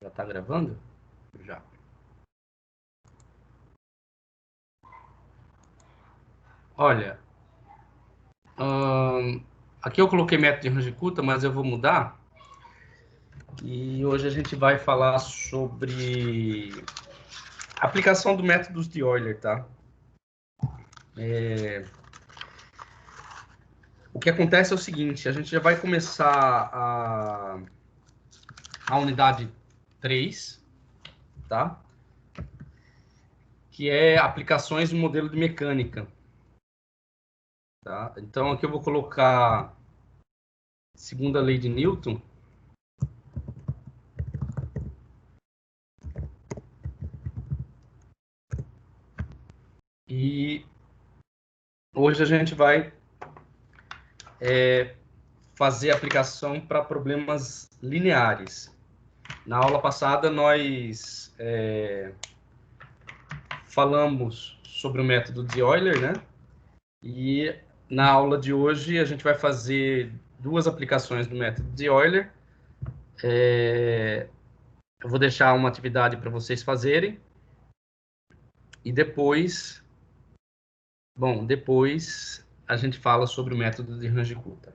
Já está gravando? Já. Olha, aqui eu coloquei método de Range-Kutta, mas eu vou mudar. E hoje a gente vai falar sobre a aplicação do método de Euler, tá? O que acontece é o seguinte, a gente já vai começar a unidade 3, tá? Que é aplicações do modelo de mecânica. Tá? Então aqui eu vou colocar segunda lei de Newton. E hoje a gente vai fazer aplicação para problemas lineares. Na aula passada nós falamos sobre o método de Euler, né? E na aula de hoje a gente vai fazer duas aplicações do método de Euler. Eu vou deixar uma atividade para vocês fazerem. E depois a gente fala sobre o método de Range-Kutta.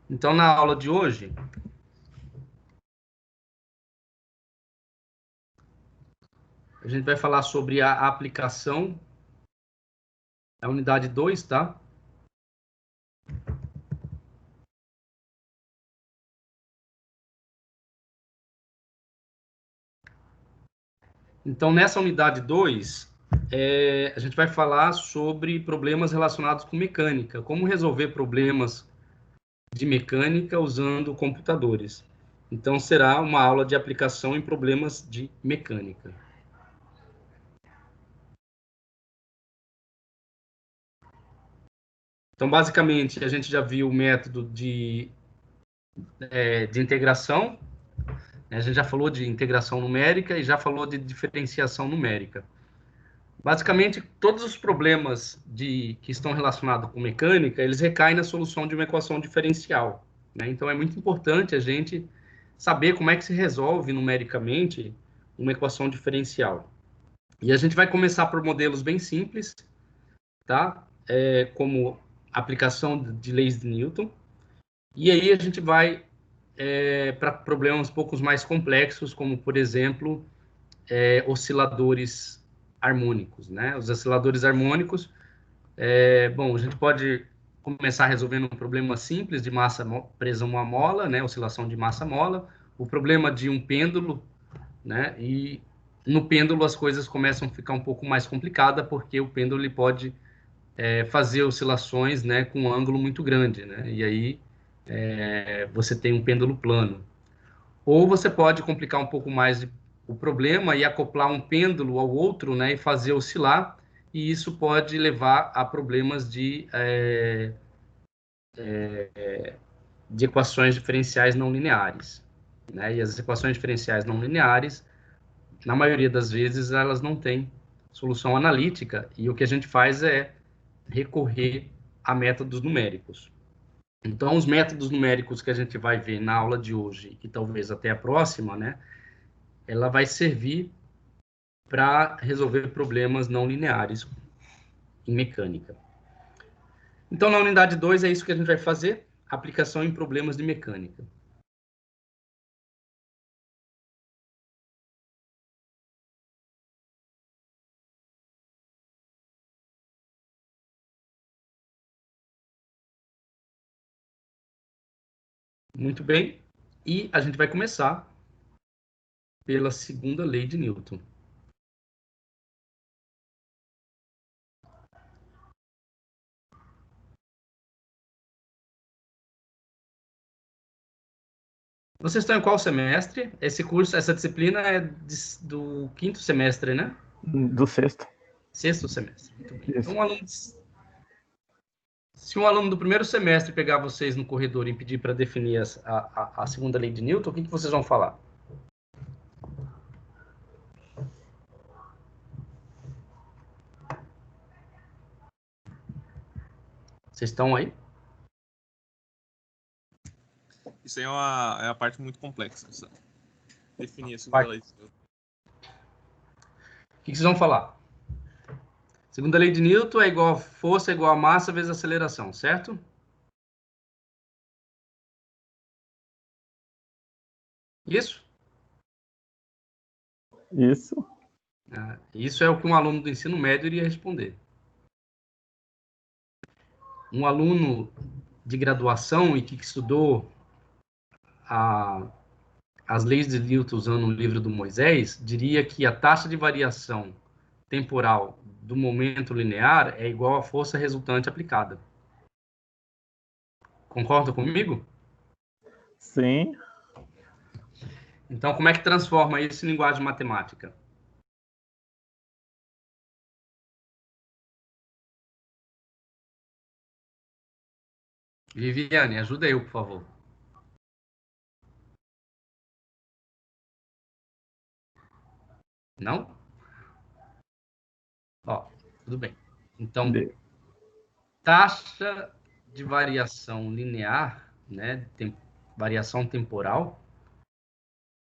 Então, na aula de hoje, a gente vai falar sobre a aplicação, a unidade 2, tá? Então, nessa unidade 2, a gente vai falar sobre problemas relacionados com mecânica, como resolver problemas de mecânica usando computadores. Então, será uma aula de aplicação em problemas de mecânica. Então, basicamente, a gente já viu o método de integração, né? A gente já falou de integração numérica e já falou de diferenciação numérica. Basicamente, todos os problemas que estão relacionados com mecânica, eles recaem na solução de uma equação diferencial, né? Então, é muito importante a gente saber como é que se resolve numericamente uma equação diferencial. E a gente vai começar por modelos bem simples, tá? Como aplicação de leis de Newton. E aí a gente vai para problemas um pouco mais complexos, como, por exemplo, osciladores harmônicos, né? Os osciladores harmônicos, a gente pode começar resolvendo um problema simples de massa presa a uma mola, né? Oscilação de massa-mola, o problema de um pêndulo, né? E no pêndulo as coisas começam a ficar um pouco mais complicadas, porque o pêndulo ele pode fazer oscilações, né, com um ângulo muito grande, né? E aí você tem um pêndulo plano. Ou você pode complicar um pouco mais o problema e acoplar um pêndulo ao outro, né, e fazer oscilar, e isso pode levar a problemas de equações diferenciais não lineares, né? E as equações diferenciais não lineares, na maioria das vezes, elas não têm solução analítica, e o que a gente faz é recorrer a métodos numéricos. Então, os métodos numéricos que a gente vai ver na aula de hoje, e talvez até a próxima, né, ela vai servir para resolver problemas não lineares em mecânica. Então, na unidade 2, é isso que a gente vai fazer, aplicação em problemas de mecânica. Muito bem, e a gente vai começar pela segunda lei de Newton. Vocês estão em qual semestre? Esse curso, essa disciplina é do quinto semestre, né? Do sexto. Sexto semestre. Muito bem. Isso. Então, se um aluno do primeiro semestre pegar vocês no corredor e pedir para definir a segunda lei de Newton, o que vocês vão falar? Vocês estão aí? Isso aí é uma parte muito complexa. definir a segunda lei de Newton. O que vocês vão falar? Segunda lei de Newton é igual a força igual a massa vezes aceleração, certo? Isso? Isso. Isso é o que um aluno do ensino médio iria responder. Um aluno de graduação e que estudou as leis de Newton usando o livro do Moisés, diria que a taxa de variação temporal do momento linear é igual à força resultante aplicada. Concorda comigo? Sim. Então, como é que transforma isso em linguagem matemática? Viviane, ajuda eu, por favor. Não? Ó, tudo bem. Então, taxa de variação linear, né, variação temporal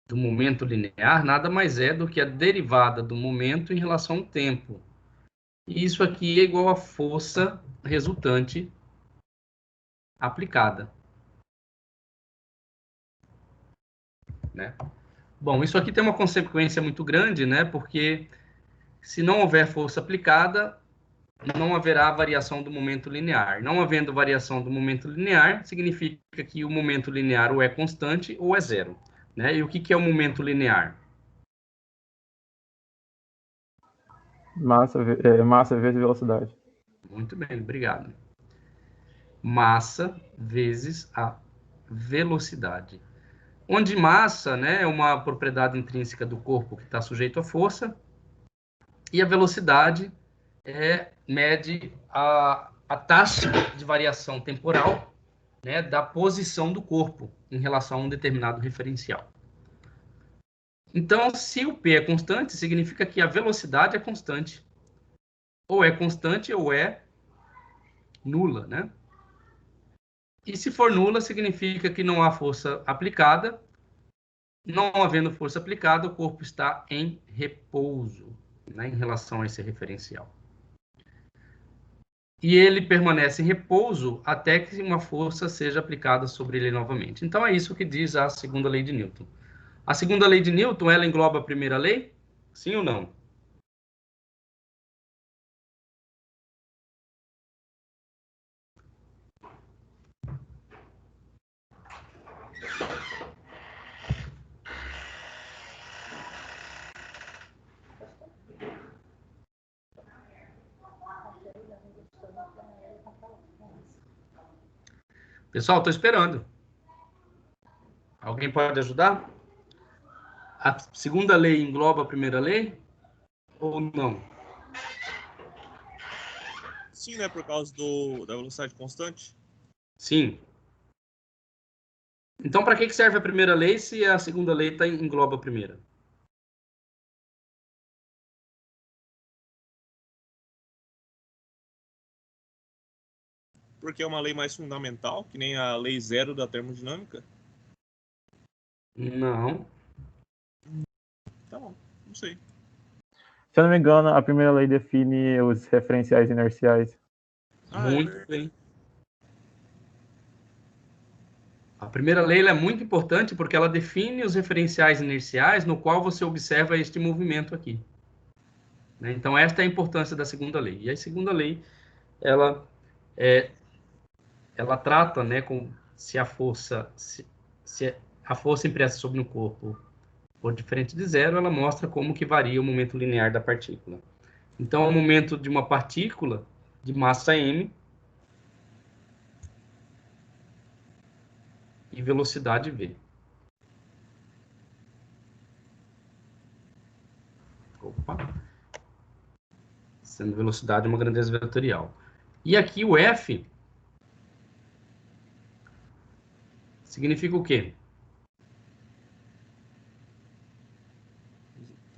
do momento linear, nada mais é do que a derivada do momento em relação ao tempo. E isso aqui é igual à força resultante aplicada. Né? Bom, isso aqui tem uma consequência muito grande, né? Porque se não houver força aplicada, não haverá variação do momento linear. Não havendo variação do momento linear, significa que o momento linear ou é constante ou é zero. Né? E o que é o momento linear? Massa vezes velocidade. Muito bem, obrigado. Massa vezes a velocidade. Onde massa, né, é uma propriedade intrínseca do corpo que está sujeito à força, e a velocidade mede a taxa de variação temporal, né, da posição do corpo em relação a um determinado referencial. Então, se o P é constante, significa que a velocidade é constante. Ou é constante ou é nula, né? E se for nula, significa que não há força aplicada. Não havendo força aplicada, o corpo está em repouso, né, em relação a esse referencial. E ele permanece em repouso até que uma força seja aplicada sobre ele novamente. Então, é isso que diz a segunda lei de Newton. A segunda lei de Newton, ela engloba a primeira lei? Sim ou não? Pessoal, estou esperando. Alguém pode ajudar? A segunda lei engloba a primeira lei? Ou não? Sim, né? Por causa da velocidade constante. Sim. Então, para que serve a primeira lei se a segunda lei engloba a primeira? Porque é uma lei mais fundamental, que nem a lei zero da termodinâmica. Não. Tá bom, não sei. Se eu não me engano, a primeira lei define os referenciais inerciais. Muito bem. A primeira lei é muito importante porque ela define os referenciais inerciais no qual você observa este movimento aqui. Né? Então, esta é a importância da segunda lei. E a segunda lei, ela trata, né, com se a força impressa sobre um corpo for diferente de zero, ela mostra como que varia o momento linear da partícula. Então, o momento de uma partícula de massa m e velocidade v. Opa. Sendo velocidade uma grandeza vetorial. E aqui o F significa o quê?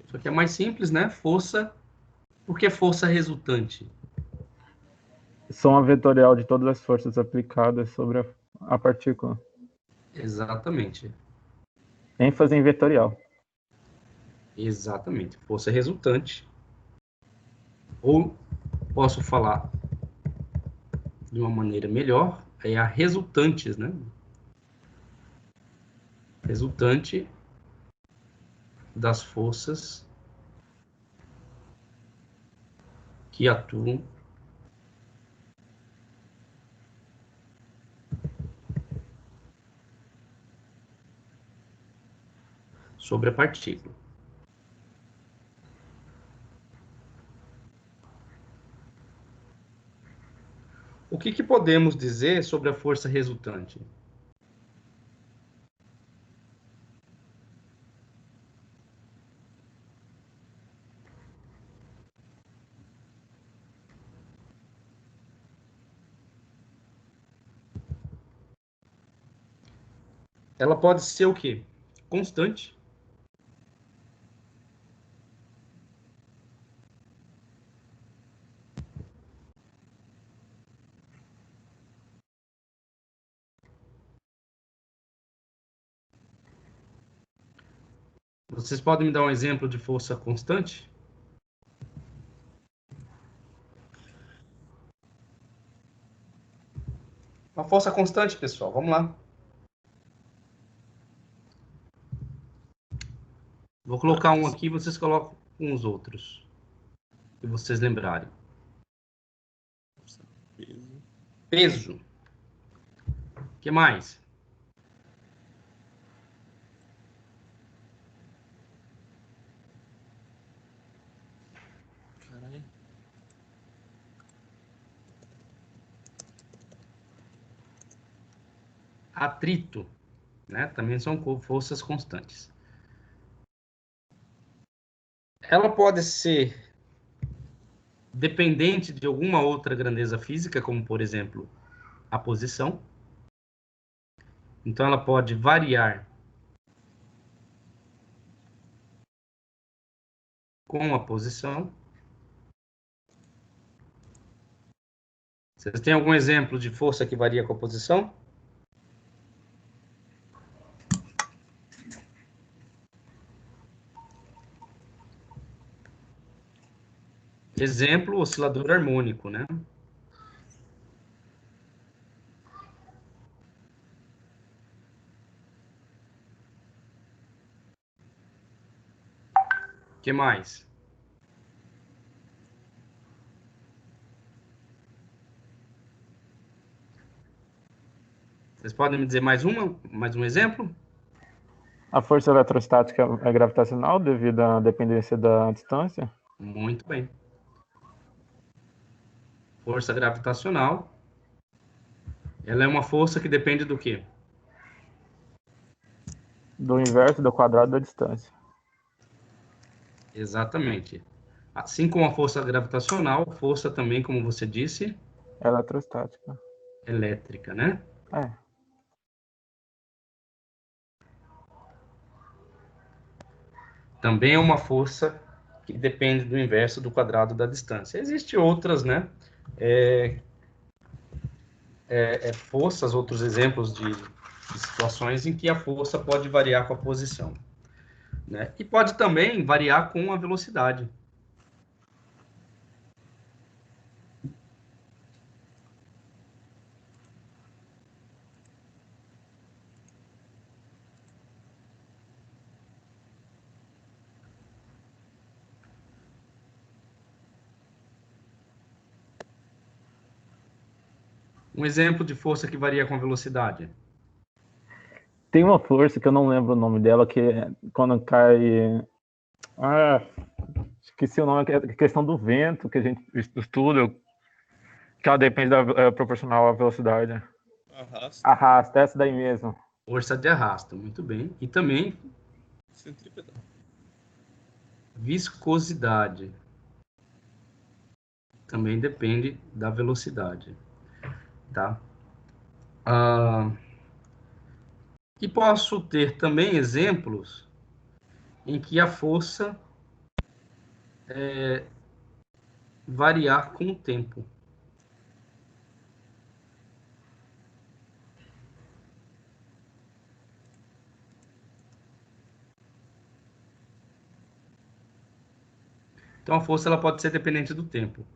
Isso aqui é mais simples, né? Força. Por que força resultante? Soma vetorial de todas as forças aplicadas sobre a partícula. Exatamente. ênfase em vetorial. Exatamente, força resultante. Ou posso falar de uma maneira melhor, é a resultantes, né? Resultante das forças que atuam sobre a partícula. O que podemos dizer sobre a força resultante? Ela pode ser o quê? Constante. Vocês podem me dar um exemplo de força constante? Uma força constante, pessoal. Vamos lá. Vou colocar um aqui, vocês colocam uns outros. Se vocês lembrarem. Peso. Peso. O que mais? Caralho. Atrito. Né? Também são forças constantes. Ela pode ser dependente de alguma outra grandeza física, como, por exemplo, a posição. Então, ela pode variar com a posição. Vocês têm algum exemplo de força que varia com a posição? Exemplo, oscilador harmônico, né? O que mais? Vocês podem me dizer mais um exemplo? A força eletrostática é gravitacional devido à dependência da distância. Muito bem. Força gravitacional. Ela é uma força que depende do quê? Do inverso do quadrado da distância. Exatamente. Assim como a força gravitacional, força também, como você disse, Eletrostática. elétrica, né? É. Também é uma força que depende do inverso do quadrado da distância. Existem outras, né? Forças, outros exemplos de situações em que a força pode variar com a posição, né? E pode também variar com a velocidade. Um exemplo de força que varia com a velocidade. Tem uma força que eu não lembro o nome dela, que é quando cai. Ah, esqueci o nome, que é a questão do vento que a gente estuda, que ela depende da proporcional à velocidade. Arrasta. Arrasta, essa daí mesmo. Força de arrasto, muito bem. E também Centrípeta. viscosidade. Também depende da velocidade, tá? E posso ter também exemplos em que a força variar com o tempo. Então, a força ela pode ser dependente do tempo,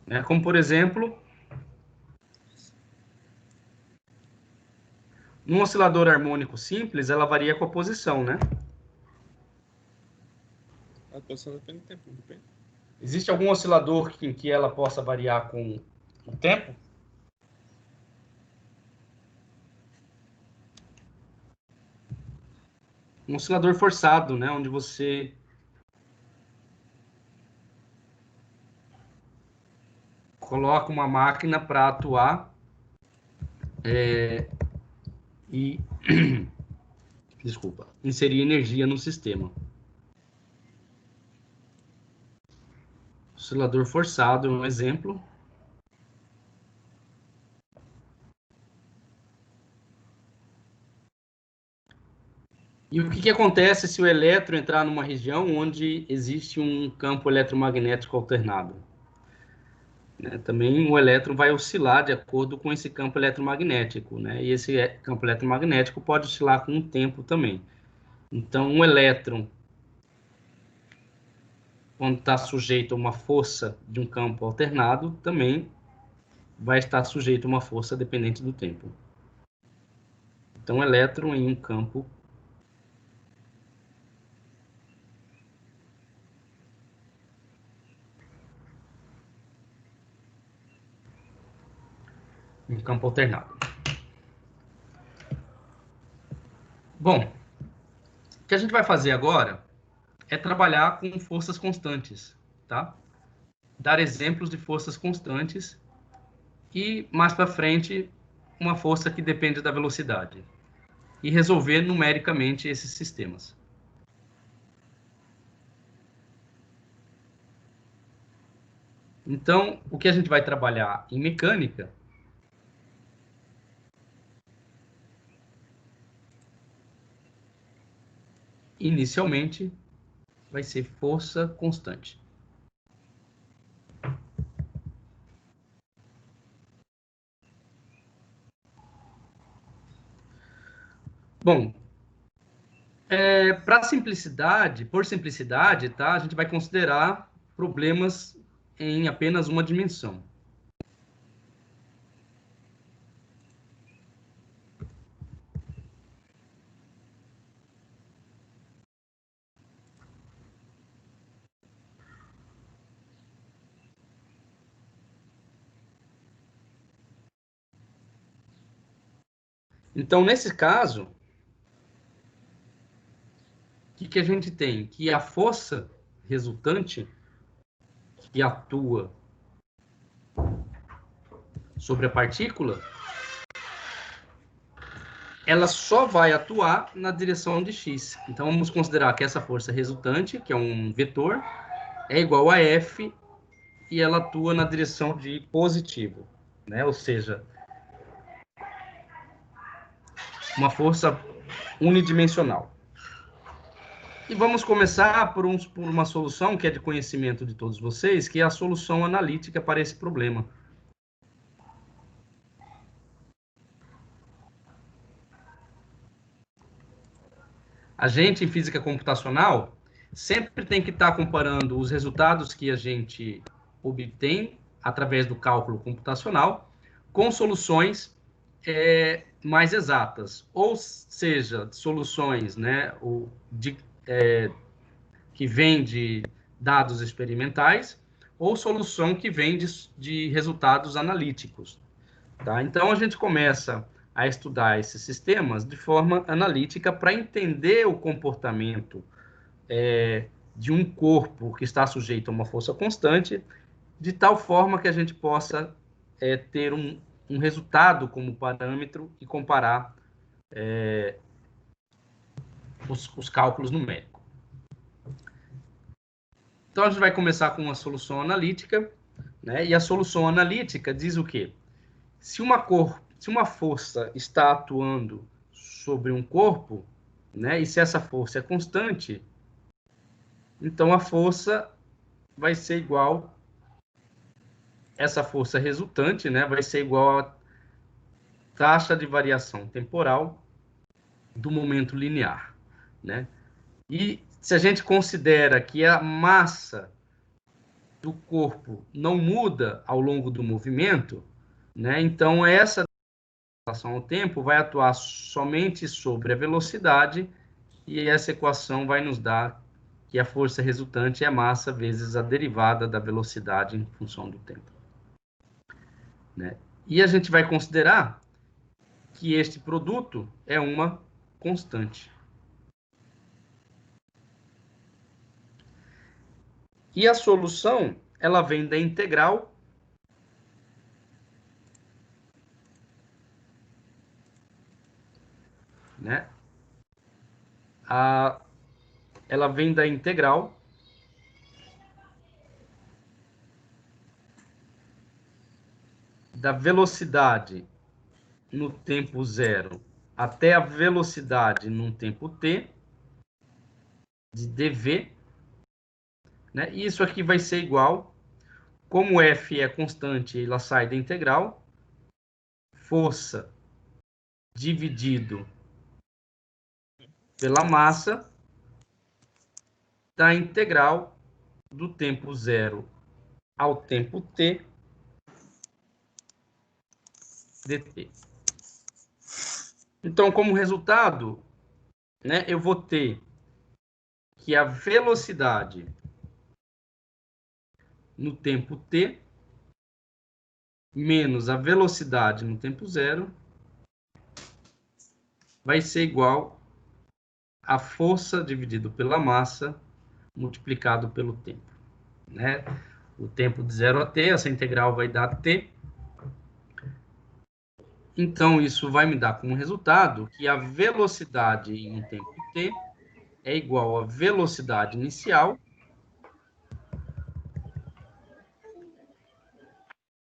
né? Como, por exemplo, num oscilador harmônico simples, ela varia com a posição, né? A posição depende do tempo, depende. Existe algum oscilador em que ela possa variar com o tempo? Um oscilador forçado, né? Onde você coloca uma máquina para atuar e desculpa, inserir energia no sistema. Oscilador forçado é um exemplo. E o que acontece se o elétron entrar numa região onde existe um campo eletromagnético alternado? Né? Também o elétron vai oscilar de acordo com esse campo eletromagnético, né? E esse campo eletromagnético pode oscilar com o tempo também. Então, um elétron, quando está sujeito a uma força de um campo alternado, também vai estar sujeito a uma força dependente do tempo. Então, elétron em um campo alternado. Bom, o que a gente vai fazer agora é trabalhar com forças constantes, tá? Dar exemplos de forças constantes e, mais para frente, uma força que depende da velocidade. E resolver numericamente esses sistemas. Então, o que a gente vai trabalhar em mecânica inicialmente vai ser força constante. Bom, para simplicidade, por simplicidade, tá? A gente vai considerar problemas em apenas uma dimensão. Então, nesse caso, o que a gente tem? Que a força resultante que atua sobre a partícula, ela só vai atuar na direção de x. Então, vamos considerar que essa força resultante, que é um vetor, é igual a F e ela atua na direção de positivo, né? Ou seja, uma força unidimensional. E vamos começar por uma solução que é de conhecimento de todos vocês, que é a solução analítica para esse problema. A gente, em física computacional, sempre tem que estar comparando os resultados que a gente obtém através do cálculo computacional com soluções mais exatas, ou seja, soluções, né, que vêm de dados experimentais, ou solução que vem de resultados analíticos. Tá? Então, a gente começa a estudar esses sistemas de forma analítica para entender o comportamento de um corpo que está sujeito a uma força constante, de tal forma que a gente possa ter um resultado como parâmetro e comparar os cálculos numéricos. Então, a gente vai começar com uma solução analítica, né? E a solução analítica diz o quê? Se uma força está atuando sobre um corpo, né? E se essa força é constante, então a força vai ser igual, essa força resultante, né? Vai ser igual à taxa de variação temporal do momento linear, né? E se a gente considera que a massa do corpo não muda ao longo do movimento, né? Então, essa relação ao tempo vai atuar somente sobre a velocidade e essa equação vai nos dar que a força resultante é a massa vezes a derivada da velocidade em função do tempo, né? E a gente vai considerar que este produto é uma constante. E a solução, ela vem da integral né? Ela vem da integral da velocidade no tempo zero até a velocidade no tempo t, de dv, né? E isso aqui vai ser igual, como f é constante, ela sai da integral, força dividido pela massa da integral do tempo zero ao tempo t dt. Então, como resultado, né, eu vou ter que a velocidade no tempo t menos a velocidade no tempo zero vai ser igual a força dividido pela massa multiplicado pelo tempo, né? O tempo de 0 a t, essa integral vai dar t. Então, isso vai me dar como resultado que a velocidade em tempo t é igual à velocidade inicial,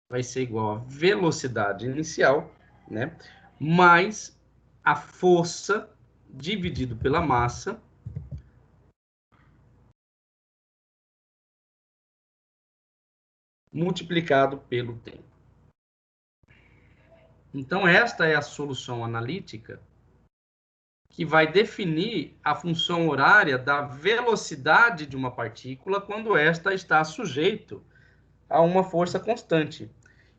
vai ser igual à velocidade inicial, né? Mais a força dividido pela massa multiplicado pelo tempo. Então, esta é a solução analítica que vai definir a função horária da velocidade de uma partícula quando esta está sujeito a uma força constante.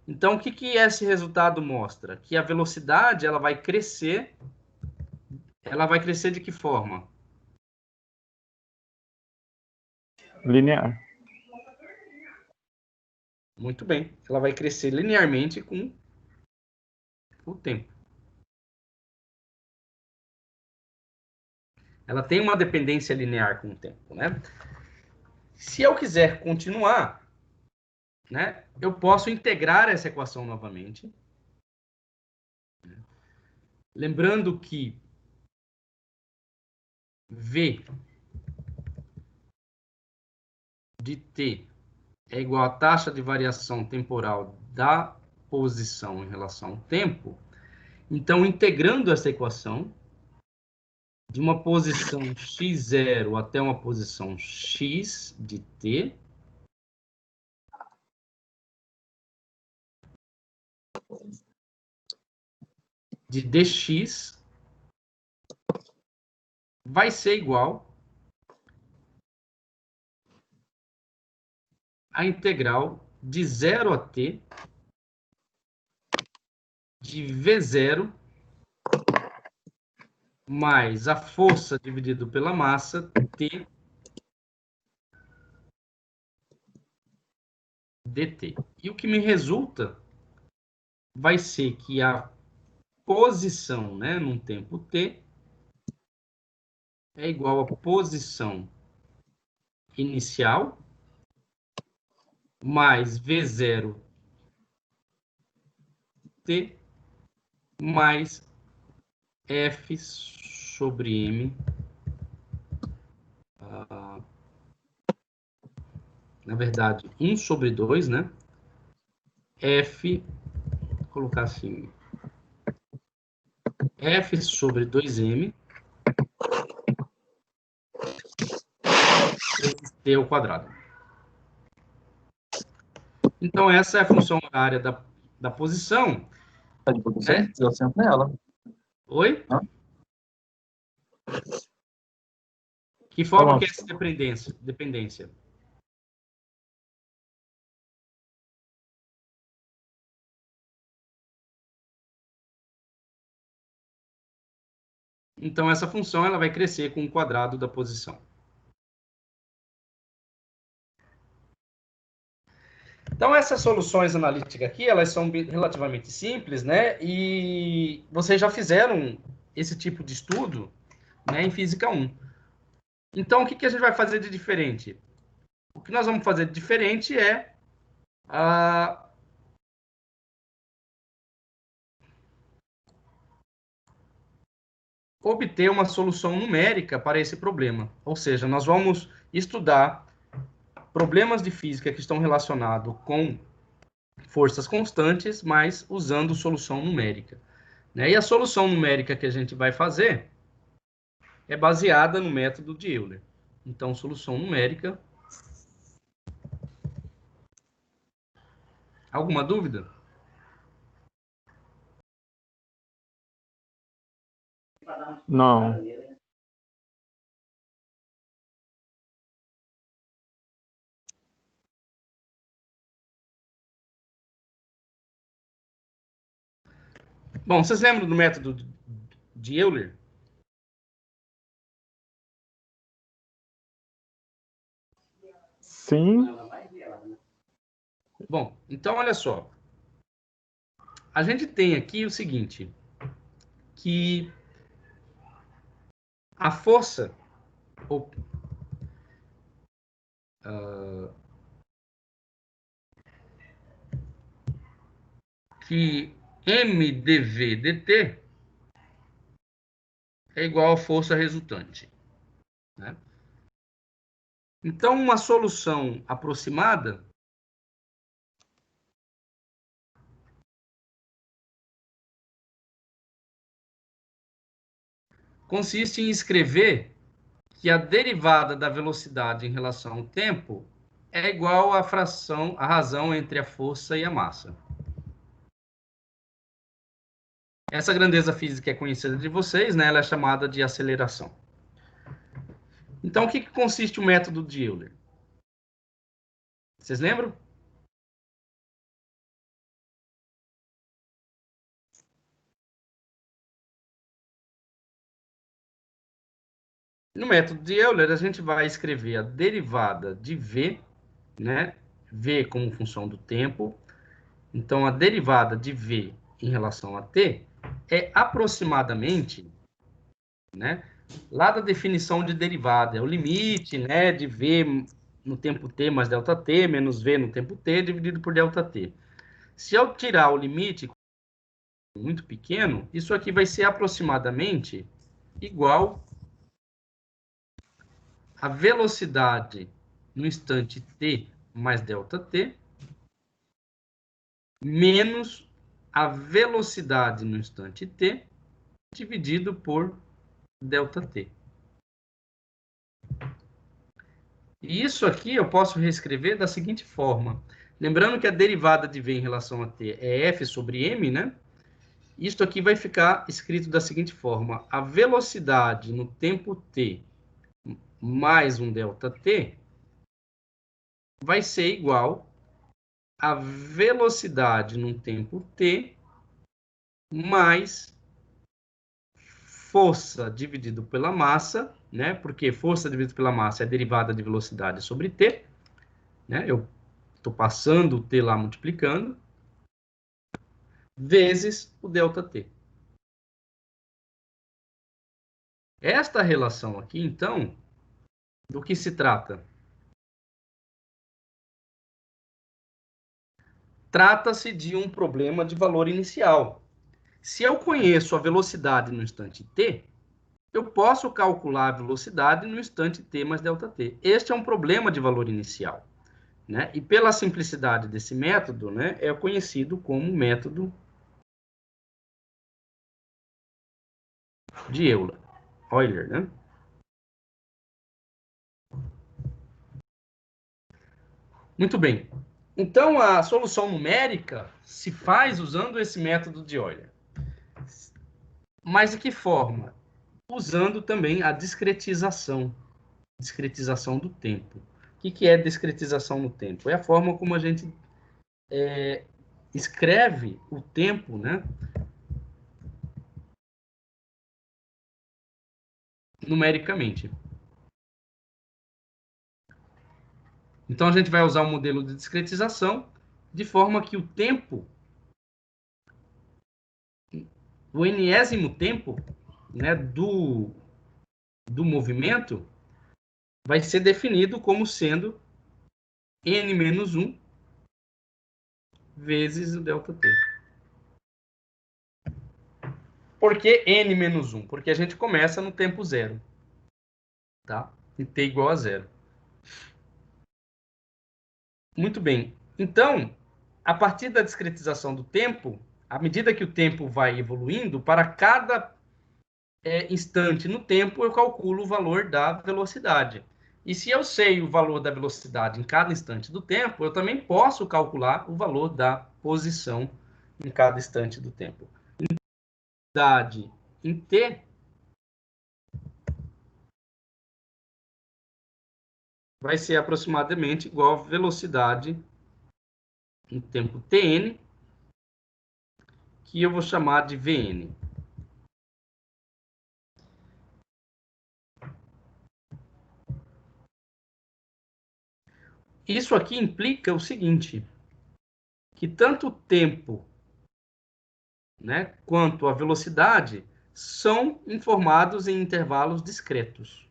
Então, o que esse resultado mostra? Que a velocidade ela vai crescer de que forma? Linear. Muito bem, ela vai crescer linearmente com o tempo. Ela tem uma dependência linear com o tempo, né? Se eu quiser continuar, né, eu posso integrar essa equação novamente. Lembrando que V de t é igual à taxa de variação temporal da posição em relação ao tempo. Então, integrando essa equação, de uma posição x0 até uma posição x de t, de dx, vai ser igual à integral de 0 a t de v0 mais a força dividido pela massa t dt. E o que me resulta vai ser que a posição, né, num tempo t é igual à posição inicial mais v0 t mais f sobre m, na verdade, 1 sobre 2, né? F, vou colocar assim, f sobre 2m t ao quadrado. Então, essa é a função horária da posição. Tá de posição? Né? Eu sento nela. Oi? Hã? Que forma Tá que é essa dependência? Então, essa função ela vai crescer com o quadrado da posição. Então, essas soluções analíticas aqui, elas são relativamente simples, né? E vocês já fizeram esse tipo de estudo, né, em Física 1. Então, o que a gente vai fazer de diferente? O que nós vamos fazer de diferente é obter uma solução numérica para esse problema. Ou seja, nós vamos estudar problemas de física que estão relacionados com forças constantes, mas usando solução numérica, né? E a solução numérica que a gente vai fazer é baseada no método de Euler. Então, solução numérica. Alguma dúvida? Não. Bom, vocês lembram do método de Euler? Sim. Bom, então olha só. A gente tem aqui o seguinte, que a força que mdv dt é igual à força resultante, né? Então, uma solução aproximada consiste em escrever que a derivada da velocidade em relação ao tempo é igual à fração, a razão entre a força e a massa. Essa grandeza física é conhecida de vocês, né? Ela é chamada de aceleração. Então, o que consiste o método de Euler? Vocês lembram? No método de Euler, a gente vai escrever a derivada de V, né? V como função do tempo. Então, a derivada de V em relação a t é aproximadamente, né? Lá da definição de derivada, é o limite, né, de V no tempo t mais ΔT, menos V no tempo t, dividido por ΔT. Se eu tirar o limite muito pequeno, isso aqui vai ser aproximadamente igual a velocidade no instante t mais ΔT, menos a velocidade no instante t, dividido por ΔT. E isso aqui eu posso reescrever da seguinte forma. Lembrando que a derivada de v em relação a t é f sobre m, né? Isto aqui vai ficar escrito da seguinte forma. A velocidade no tempo t mais um ΔT vai ser igual a velocidade no tempo t mais força dividido pela massa, né? Porque força dividido pela massa é derivada de velocidade sobre t, né? Eu estou passando o t lá multiplicando, vezes o ΔT. Esta relação aqui, então, do que se trata? Trata-se de um problema de valor inicial. Se eu conheço a velocidade no instante t, eu posso calcular a velocidade no instante t mais ΔT. Este é um problema de valor inicial, né? E pela simplicidade desse método, né, é conhecido como método de Euler, né? Muito bem. Então, a solução numérica se faz usando esse método de Euler. Mas de que forma? Usando também a discretização do tempo. O que é discretização no tempo? É a forma como a gente escreve o tempo, né, numericamente. Então, a gente vai usar o modelo de discretização de forma que o tempo, o enésimo tempo, né, do movimento, vai ser definido como sendo n menos 1 vezes o ΔT. Por que n menos 1? Porque a gente começa no tempo zero, tá? E t igual a zero. Muito bem. Então, a partir da discretização do tempo, à medida que o tempo vai evoluindo, para cada instante no tempo, eu calculo o valor da velocidade. E se eu sei o valor da velocidade em cada instante do tempo, eu também posso calcular o valor da posição em cada instante do tempo. Velocidade em t vai ser aproximadamente igual a velocidade em tempo tn, que eu vou chamar de Vn. Isso aqui implica o seguinte, que tanto o tempo, né, quanto a velocidade são informados em intervalos discretos.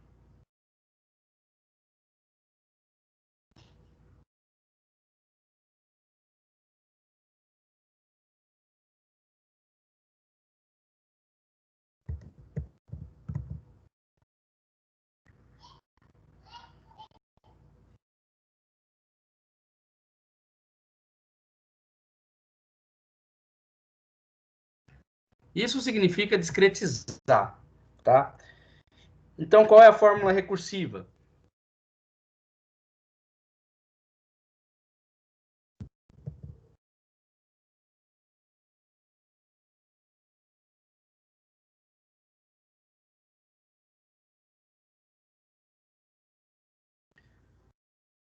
Isso significa discretizar, tá? Então, qual é a fórmula recursiva?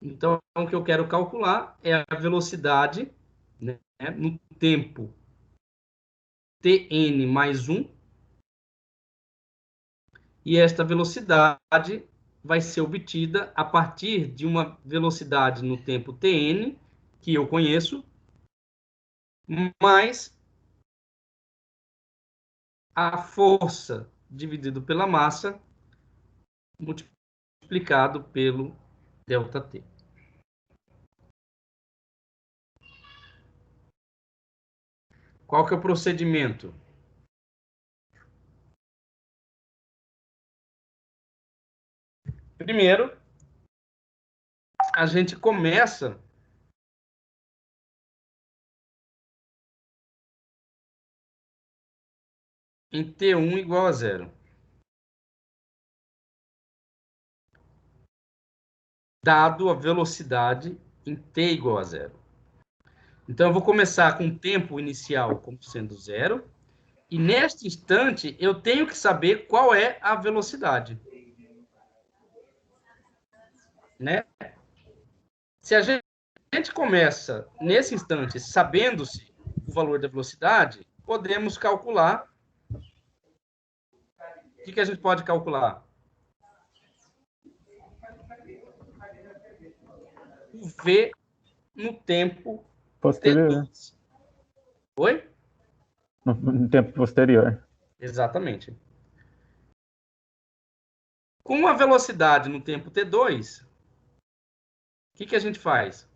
Então, o que eu quero calcular é a velocidade, né, no tempo tn mais 1, e esta velocidade vai ser obtida a partir de uma velocidade no tempo tn, que eu conheço, mais a força dividido pela massa multiplicado pelo ΔT. Qual que é o procedimento? Primeiro, a gente começa em T1 igual a zero, dado a velocidade em T igual a zero. Então, eu vou começar com o tempo inicial como sendo zero, e neste instante, eu tenho que saber qual é a velocidade. Né? Se a gente começa nesse instante sabendo-se o valor da velocidade, podemos calcular. O que a gente pode calcular? O V no tempo Posterior. T2. Oi? No tempo posterior. Exatamente. Com a velocidade no tempo T2, o que a gente faz?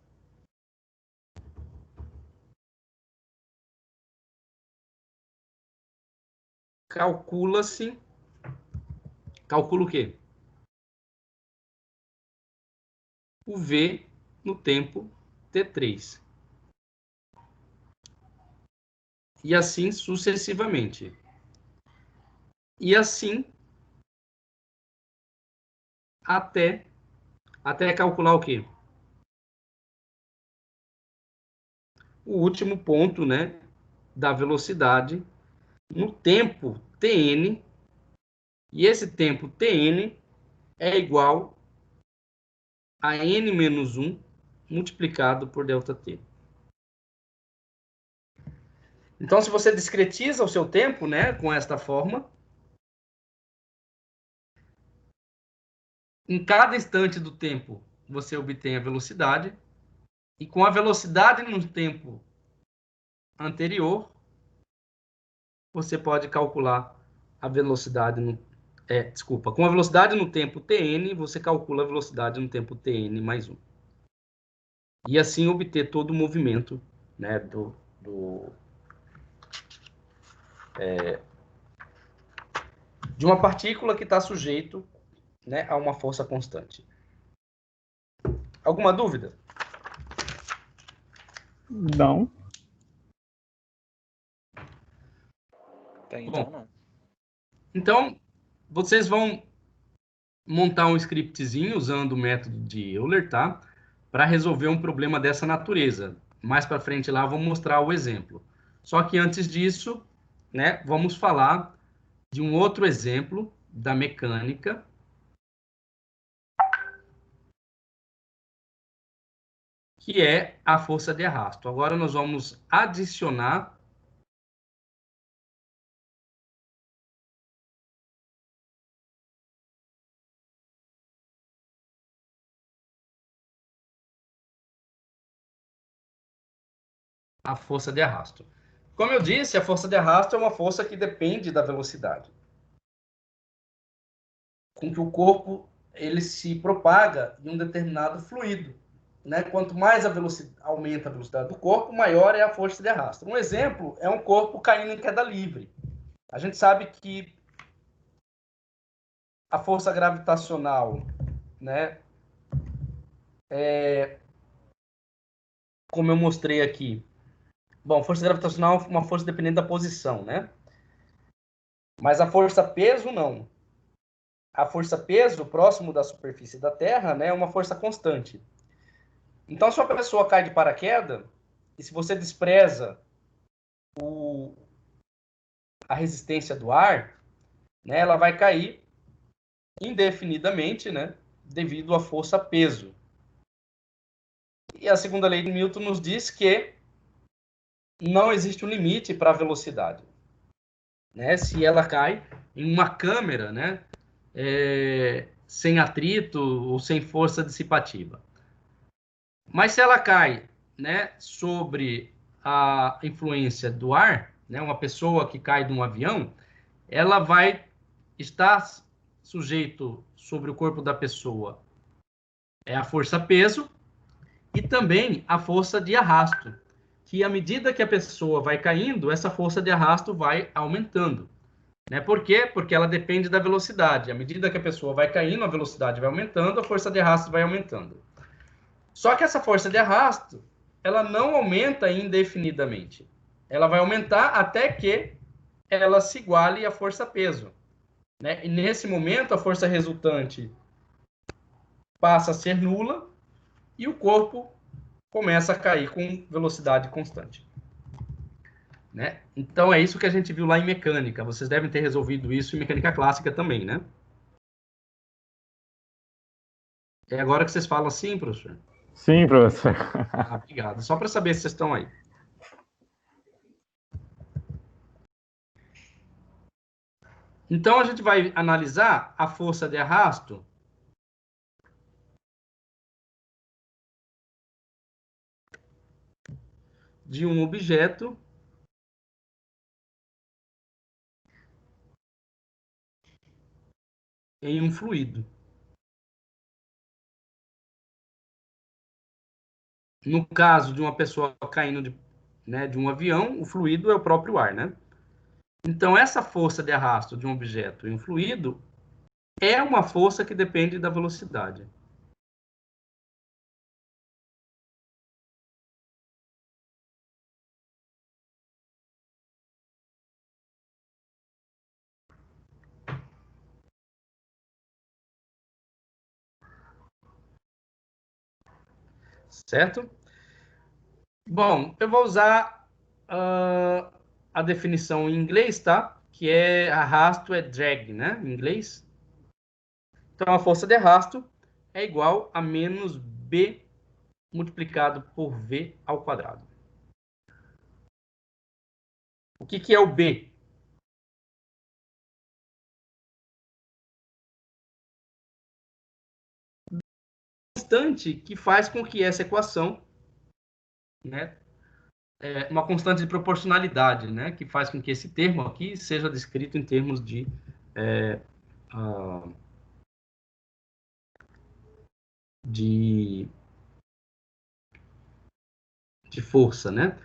Calcula-se. Calcula o quê? O V no tempo T3. E assim sucessivamente. E assim até calcular o quê? O último ponto, né, da velocidade no tempo Tn, e esse tempo Tn é igual a n menos 1 multiplicado por ΔT. Então, se você discretiza o seu tempo, né, com esta forma, em cada instante do tempo, você obtém a velocidade, e com a velocidade no tempo anterior, você pode calcular a velocidade desculpa, com a velocidade no tempo tn, você calcula a velocidade no tempo tn mais 1. E assim obter todo o movimento, né, de uma partícula que está sujeito, né, a uma força constante. Alguma dúvida? Não. Até então, Bom, não. então, vocês vão montar um scriptzinho usando o método de Euler, tá? Para resolver um problema dessa natureza. Mais para frente lá eu vou mostrar o exemplo. Só que antes disso, né, vamos falar de um outro exemplo da mecânica, que é a força de arrasto. Agora nós vamos adicionar a força de arrasto. Como eu disse, a força de arrasto é uma força que depende da velocidade com que o corpo ele se propaga em um determinado fluido. Né? Quanto mais aumenta a velocidade do corpo, maior é a força de arrasto. Um exemplo é um corpo caindo em queda livre. A gente sabe que a força gravitacional, né, como eu mostrei aqui, bom, força gravitacional é uma força dependente da posição, né? Mas a força-peso não. A força-peso próximo da superfície da Terra, né, é uma força constante. Então, se uma pessoa cai de paraquedas, e se você despreza a resistência do ar, né, ela vai cair indefinidamente, né, devido à força-peso. E a segunda lei de Newton nos diz que não existe um limite para a velocidade. Né? Se ela cai em uma câmera, né, sem atrito ou sem força dissipativa. Mas se ela cai, né, sobre a influência do ar, né, uma pessoa que cai de um avião, ela vai estar sujeito sobre o corpo da pessoa a força-peso e também a força de arrasto, que à medida que a pessoa vai caindo, essa força de arrasto vai aumentando. Né? Por quê? Porque ela depende da velocidade. À medida que a pessoa vai caindo, a velocidade vai aumentando, a força de arrasto vai aumentando. Só que essa força de arrasto, ela não aumenta indefinidamente. Ela vai aumentar até que ela se iguale à força-peso. Né? E nesse momento, a força resultante passa a ser nula e o corpo começa a cair com velocidade constante. Né? Então, é isso que a gente viu lá em mecânica. Vocês devem ter resolvido isso em mecânica clássica também, né? É agora que vocês falam assim, professor? Sim, professor. Ah, obrigado. Só para saber se vocês estão aí. Então, a gente vai analisar a força de arrasto de um objeto em um fluido. No caso de uma pessoa caindo de um avião, o fluido é o próprio ar, né? Então, essa força de arrasto de um objeto em um fluido é uma força que depende da velocidade. Certo? Bom, eu vou usar a definição em inglês, tá? Que é arrasto é drag, né? Em inglês. Então, a força de arrasto é igual a menos B multiplicado por V ao quadrado. O que é o B? constante que faz com que essa equação, né, uma constante de proporcionalidade, né, que faz com que esse termo aqui seja descrito em termos de de força, né?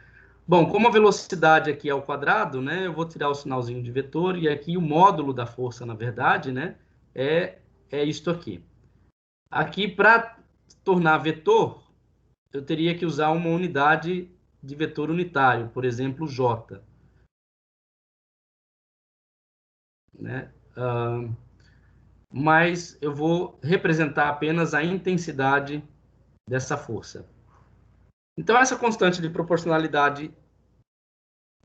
Bom, como a velocidade aqui é ao quadrado, né, eu vou tirar o sinalzinho de vetor, e aqui o módulo da força, na verdade, né, é isto aqui. Aqui, para tornar vetor, eu teria que usar uma unidade de vetor unitário, por exemplo, J. Né? Mas eu vou representar apenas a intensidade dessa força. Então, essa constante de proporcionalidade,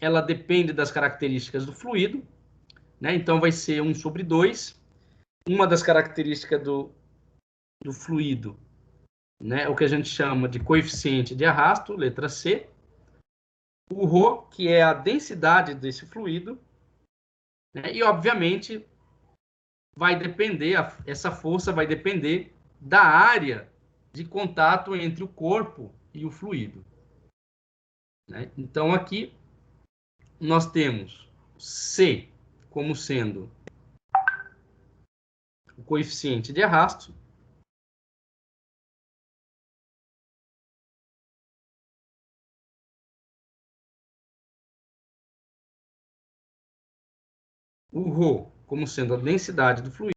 ela depende das características do fluido, né? Então, vai ser 1 sobre 2. Uma das características do fluido, né, é o que a gente chama de coeficiente de arrasto, letra C. O ρ, que é a densidade desse fluido, né? E, obviamente, vai depender, essa força vai depender da área de contato entre o corpo e o fluido. Né? Então, aqui, nós temos C como sendo o coeficiente de arrasto, o ρ como sendo a densidade do fluido,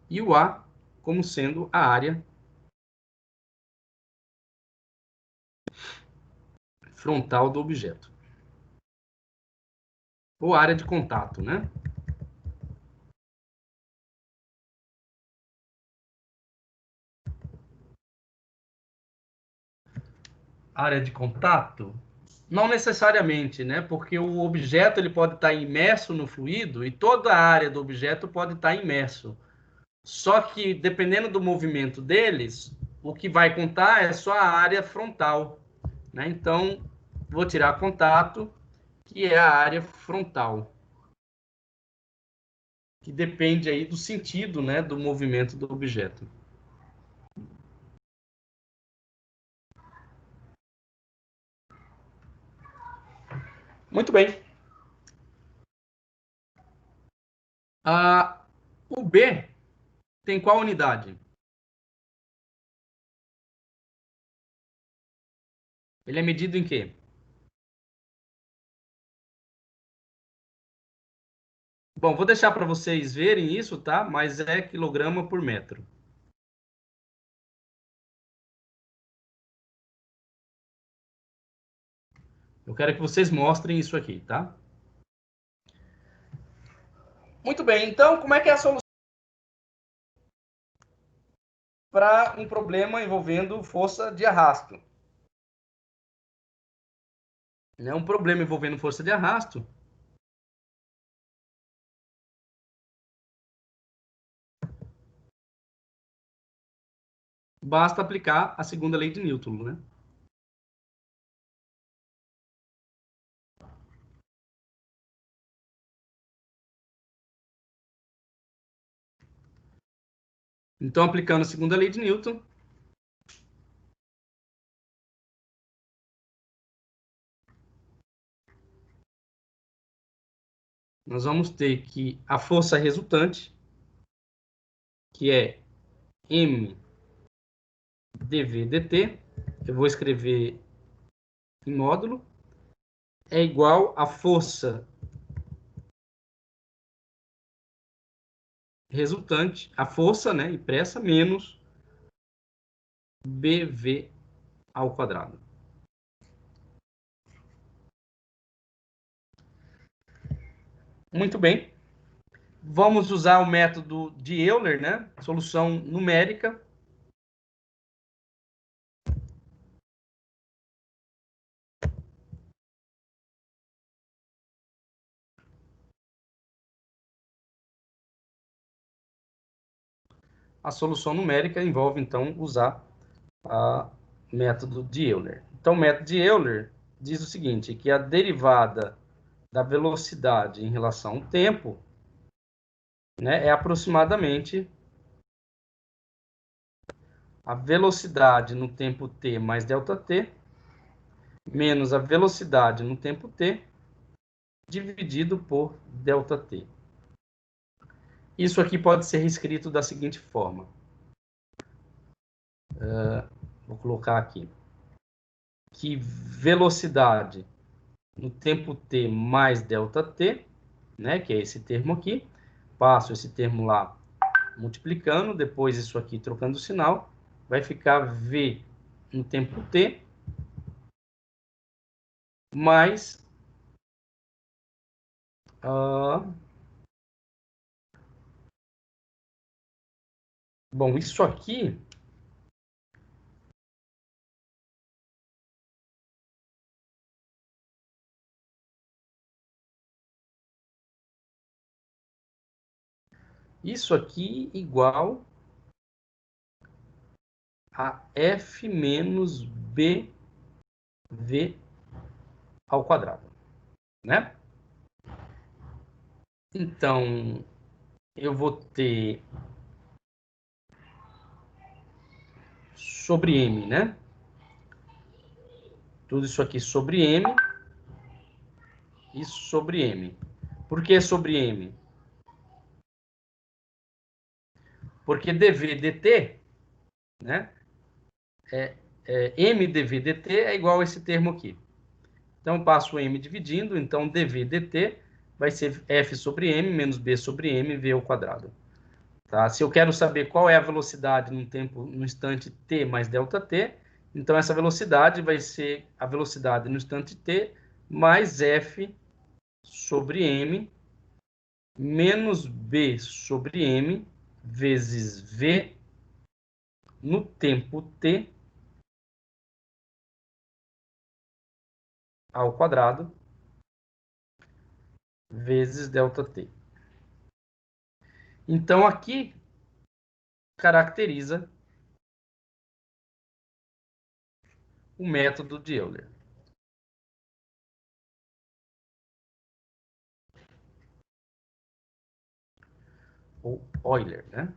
e o A como sendo a área frontal do objeto, ou área de contato, né? Área de contato? Não necessariamente, né? Porque o objeto ele pode estar imerso no fluido e toda a área do objeto pode estar imerso. Só que, dependendo do movimento deles, o que vai contar é só a área frontal. Né? Então, vou tirar contato, que é a área frontal, que depende aí do sentido, né, do movimento do objeto. Muito bem. O B tem qual unidade? Ele é medido em quê? Bom, vou deixar para vocês verem isso, tá? Mas é quilograma por metro. Eu quero que vocês mostrem isso aqui, tá? Muito bem, então, como é que é a solução para um problema envolvendo força de arrasto? Um problema envolvendo força de arrasto, basta aplicar a segunda lei de Newton, né? Então, aplicando a segunda lei de Newton, nós vamos ter que a força resultante, que é m dv dt, eu vou escrever em módulo, é igual à força resultante, a força, né, impressa, menos bv ao quadrado. Muito bem. Vamos usar o método de Euler, né? Solução numérica. A solução numérica envolve, então, usar o método de Euler. Então, o método de Euler diz o seguinte, que a derivada da velocidade em relação ao tempo, né, é aproximadamente a velocidade no tempo t mais ΔT, menos a velocidade no tempo t, dividido por ΔT. Isso aqui pode ser reescrito da seguinte forma. Vou colocar aqui. Que velocidade no tempo t mais ΔT, né, que é esse termo aqui, passo esse termo lá multiplicando, depois isso aqui trocando o sinal, vai ficar v no tempo t mais bom, isso aqui igual a f menos bv ao quadrado, né? Então, eu vou ter sobre m, né? Tudo isso aqui sobre m, isso sobre m. Por que sobre m? Porque dv dt, né? M dv dt é igual a esse termo aqui. Então, passo m dividindo, então dv dt vai ser f sobre m menos b sobre m, v ao quadrado. Tá? Se eu quero saber qual é a velocidade no instante t mais ΔT, então essa velocidade vai ser a velocidade no instante t mais f sobre m menos b sobre m vezes v no tempo t ao quadrado vezes ΔT. Então, aqui caracteriza o método de Euler. Ou Euler, né?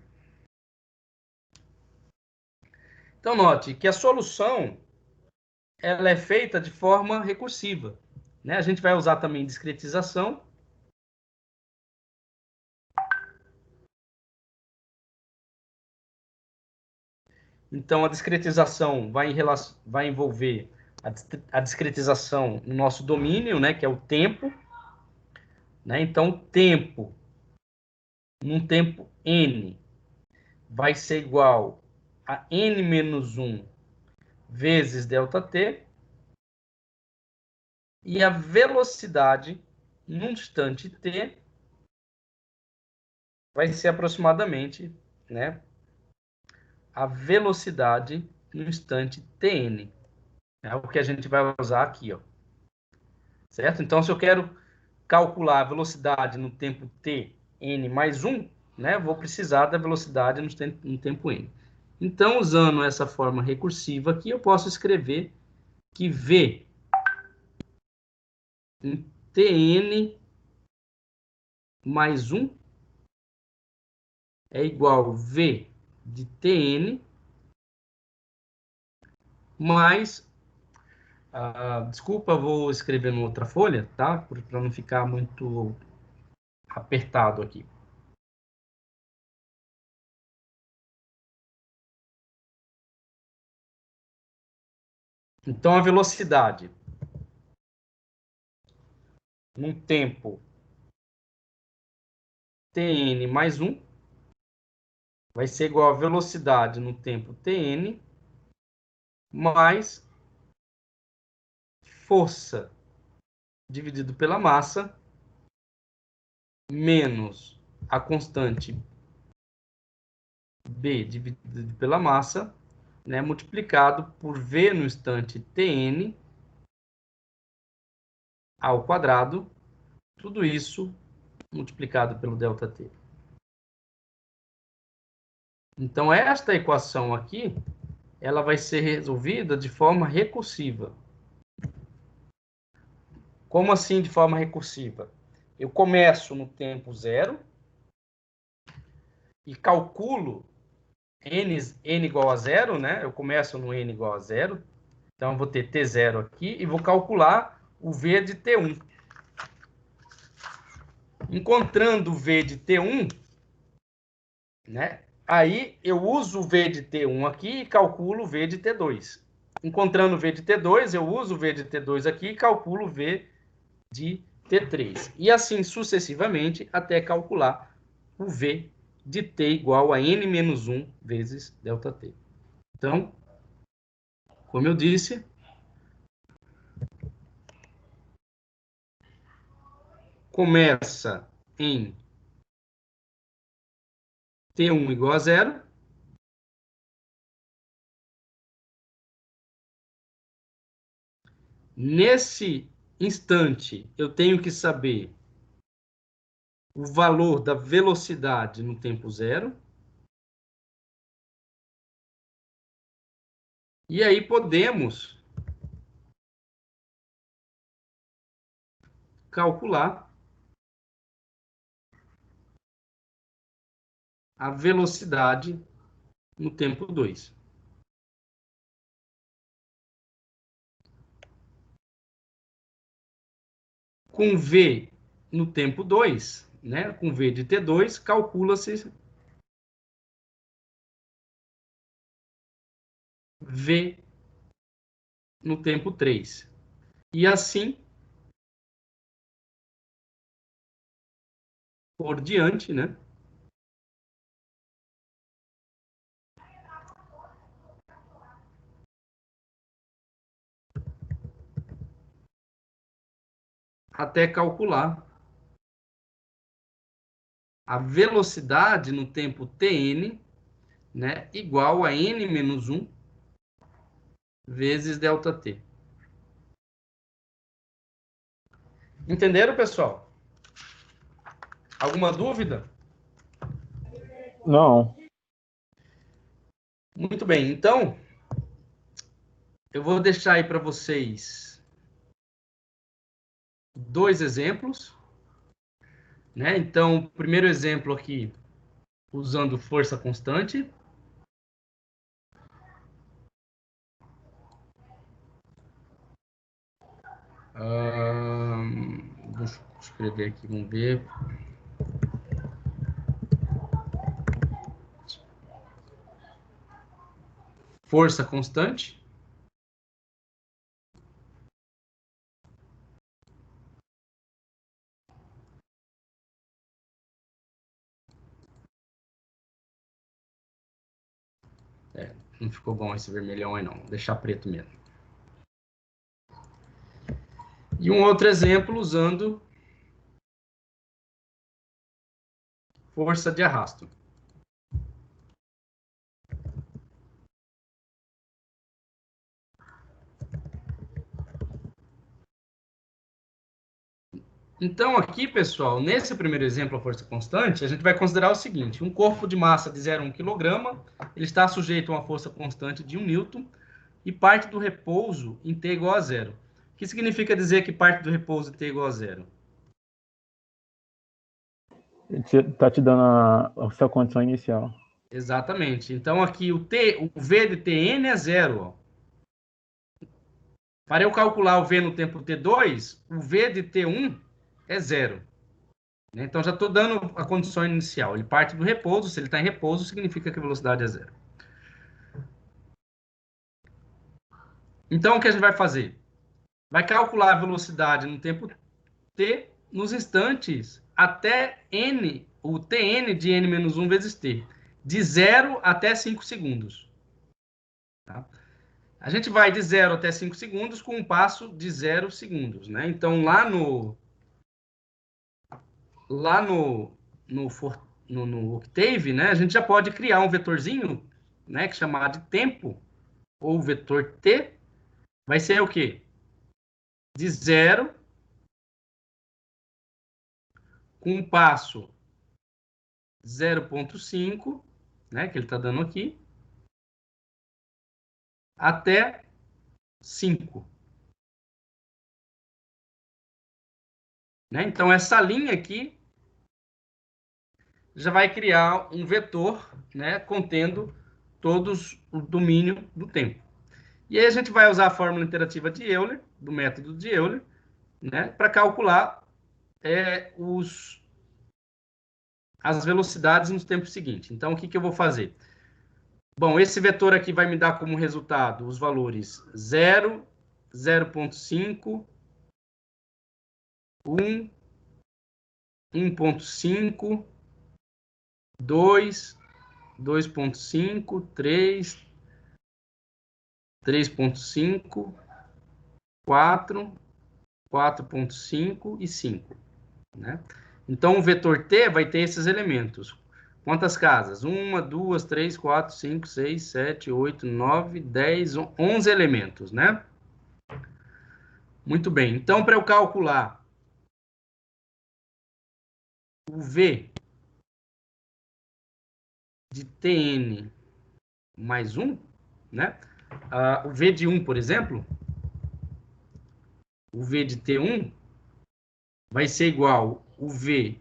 Então, note que a solução ela é feita de forma recursiva, né? A gente vai usar também discretização. Então, a discretização vai envolver a discretização no nosso domínio, né, que é o tempo. Né? Então, tempo, num tempo n, vai ser igual a n menos 1 vezes ΔT. E a velocidade, num instante t, vai ser aproximadamente, né, a velocidade no instante tn. É o que a gente vai usar aqui, ó. Certo? Então, se eu quero calcular a velocidade no tempo t, n mais 1, né, vou precisar da velocidade no tempo n. Então, usando essa forma recursiva aqui, eu posso escrever que v em tn mais 1 é igual a v de tn mais... desculpa, vou escrever em outra folha, tá? Para não ficar muito apertado aqui. Então, a velocidade num tempo tn mais 1 vai ser igual a velocidade no tempo tn mais força dividido pela massa menos a constante b dividido pela massa, né, multiplicado por v no instante tn ao quadrado, tudo isso multiplicado pelo ΔT. Então, esta equação aqui, ela vai ser resolvida de forma recursiva. Como assim de forma recursiva? Eu começo no tempo 0 e calculo n igual a 0, né? Eu começo no n igual a 0. Então, eu vou ter T0 aqui e vou calcular o V de T1. Encontrando o V de T1, né? Aí eu uso o V de T1 aqui e calculo o V de T2. Encontrando o V de T2, eu uso o V de T2 aqui e calculo o V de T3. E assim sucessivamente até calcular o V de T igual a n-1 vezes ΔT. Então, como eu disse, começa em T1 igual a 0. Nesse instante, eu tenho que saber o valor da velocidade no tempo 0. E aí podemos calcular a velocidade no tempo 2. Com V no tempo 2, né? Com V de T2, calcula-se V no tempo 3. E assim por diante, né? Até calcular a velocidade no tempo Tn, né? Igual a n-1 vezes ΔT. Entenderam, pessoal? Alguma dúvida? Não. Muito bem, então eu vou deixar aí para vocês 2 exemplos, né? Então, o primeiro exemplo aqui, usando força constante. Vou escrever aqui, vamos ver. Força constante. Não ficou bom esse vermelhão aí, não. Vou deixar preto mesmo. E um outro exemplo usando força de arrasto. Então, aqui, pessoal, nesse primeiro exemplo, a força constante, a gente vai considerar o seguinte: um corpo de massa de 0,1 kg, ele está sujeito a uma força constante de 1 Newton e parte do repouso em T igual a 0. O que significa dizer que parte do repouso em T igual a 0? Tá te dando a sua condição inicial. Exatamente. Então, aqui o V de Tn é 0. Ó. Para eu calcular o V no tempo T2, o V de T1 é 0. Então, já estou dando a condição inicial. Ele parte do repouso. Se ele está em repouso, significa que a velocidade é 0. Então, o que a gente vai fazer? Vai calcular a velocidade no tempo T nos instantes até N, o Tn de n-1 vezes T. De 0 até 5 segundos. Tá? A gente vai de 0 até 5 segundos com um passo de 0 segundos. Né? Então, no Octave, né, a gente já pode criar um vetorzinho, né, que é chamado de tempo, ou vetor t, vai ser o quê? De 0, com um passo 0,5, né, que ele está dando aqui, até 5. né? Então, essa linha aqui já vai criar um vetor, né, contendo todos o domínio do tempo. E aí a gente vai usar a fórmula iterativa de Euler, do método de Euler, né, para calcular as velocidades no tempo seguinte. Então, o que eu vou fazer? Bom, esse vetor aqui vai me dar como resultado os valores 0, 0,5, 1, 1,5, 2, 2,5, 3, 3,5, 4, 4,5 e 5, né? Então, o vetor T vai ter esses elementos. Quantas casas? 1, 2, 3, 4, 5, 6, 7, 8, 9, 10, 11 elementos, né? Muito bem. Então, para eu calcular o V de Tn mais 1, né? O V de 1, por exemplo, o V de T1 vai ser igual o V.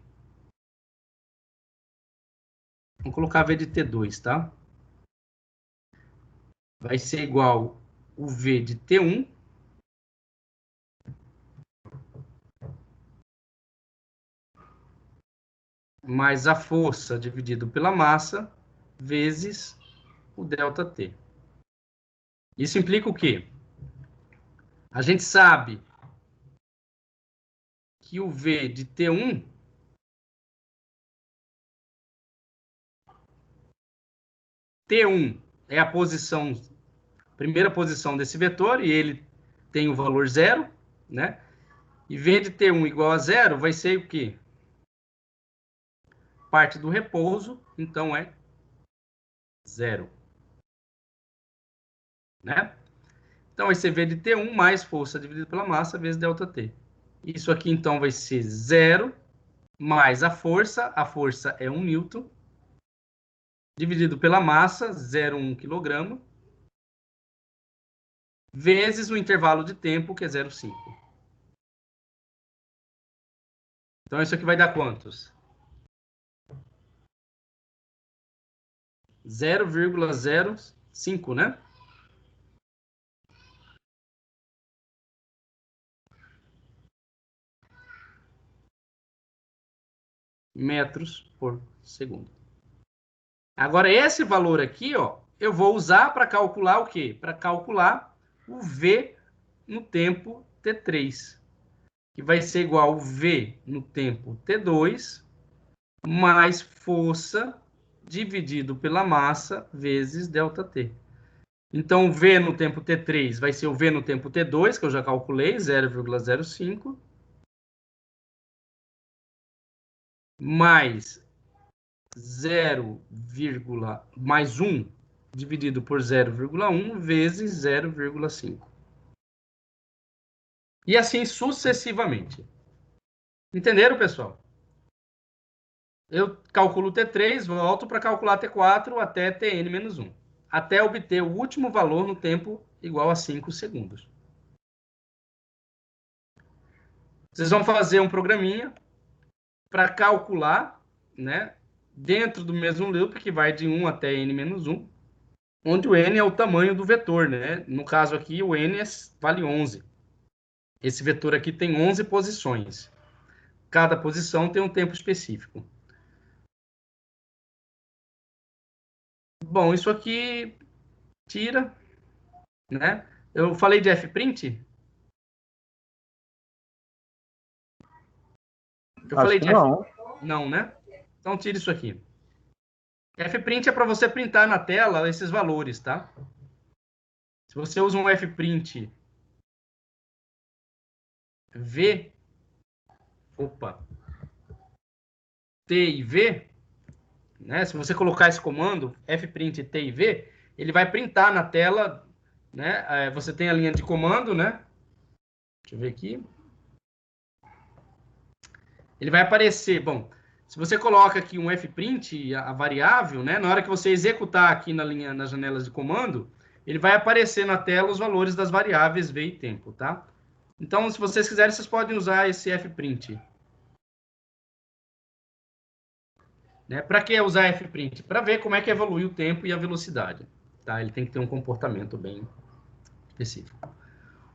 Vamos colocar V de T2, tá? Vai ser igual o V de T1 mais a força dividido pela massa vezes o ΔT. Isso implica o quê? A gente sabe que o V de T1 T1 é a primeira posição desse vetor, e ele tem o valor 0, né? E V de T1 igual a 0 vai ser o quê? Parte do repouso, então é 0. Né? Então, vai ser V de T1 mais força dividido pela massa vezes ΔT. Isso aqui, então, vai ser 0 mais a força é 1 newton, dividido pela massa, 0,1 kg, vezes o intervalo de tempo, que é 0,5. Então, isso aqui vai dar quantos? 0,05, né? Metros por segundo. Agora, esse valor aqui, ó, eu vou usar para calcular o quê? Para calcular o V no tempo T3, que vai ser igual ao V no tempo T2, mais força dividido pela massa vezes ΔT. Então, o V no tempo T3 vai ser o V no tempo T2, que eu já calculei, 0,05, mais 1 dividido por 0,1 vezes 0,5. E assim sucessivamente. Entenderam, pessoal? Eu calculo T3, volto para calcular T4 até Tn menos 1. Até obter o último valor no tempo igual a 5 segundos. Vocês vão fazer um programinha para calcular, né, dentro do mesmo loop, que vai de 1 até n menos 1, onde o n é o tamanho do vetor, né? No caso aqui, o n vale 11. Esse vetor aqui tem 11 posições. Cada posição tem um tempo específico. Bom, isso aqui tira, né? Eu falei de fprint? Eu falei de não. Não, né? Então tira isso aqui. Fprint é para você printar na tela esses valores, tá? Se você usa um fprint V, T e V, né? Se você colocar esse comando, fprint T e V, ele vai printar na tela, né? Você tem a linha de comando, né? Deixa eu ver aqui. Ele vai aparecer, bom, se você coloca aqui um fprint, a variável, né? Na hora que você executar aqui nas janelas de comando, ele vai aparecer na tela os valores das variáveis V e tempo, tá? Então, se vocês quiserem, vocês podem usar esse fprint Né? Para que usar fprint? Para ver como é que evolui o tempo e a velocidade. Tá? Ele tem que ter um comportamento bem específico.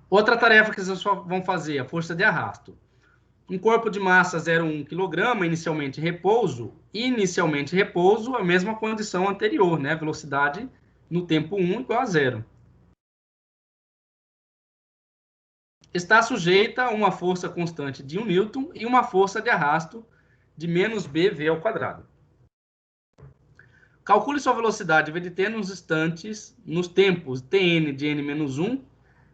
Outra tarefa que vocês vão fazer, a força de arrasto. Um corpo de massa 0,1 kg, inicialmente repouso, a mesma condição anterior, né? Velocidade no tempo 1 igual a 0. Está sujeita a uma força constante de 1 Newton e uma força de arrasto de menos bv ao quadrado. Calcule sua velocidade VDT nos tempos tn de n-1,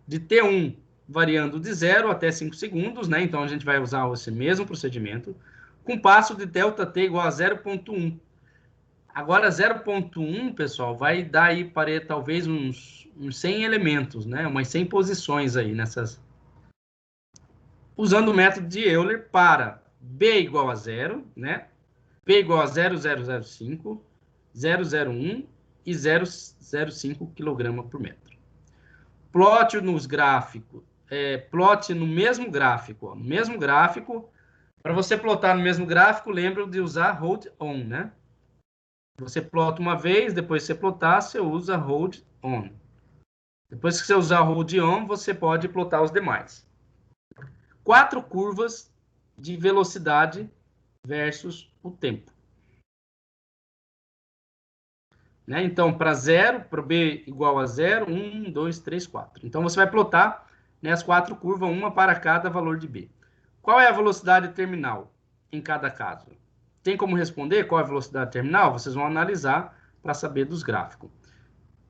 de t1 variando de 0 até 5 segundos, né? Então a gente vai usar esse mesmo procedimento, com passo de ΔT igual a 0,1. Agora 0,1, pessoal, vai dar aí para talvez uns 100 elementos, né? Umas 100 posições aí nessas. Usando o método de Euler para B igual a 0, né? P igual a 0,005, 0,01 e 0,05 kg por metro. Plote nos gráficos, plote no mesmo gráfico, ó, no mesmo gráfico. Para você plotar no mesmo gráfico, lembra de usar hold on, né? Você plota uma vez, depois você plotar, você usa hold on. Depois que você usar hold on, você pode plotar os demais. 4 curvas de velocidade versus o tempo. Né? Então, para 0, para B igual a 0, 1, 2, 3, 4. Então, você vai plotar, né, as 4 curvas, uma para cada valor de B. Qual é a velocidade terminal em cada caso? Tem como responder qual é a velocidade terminal? Vocês vão analisar para saber dos gráficos.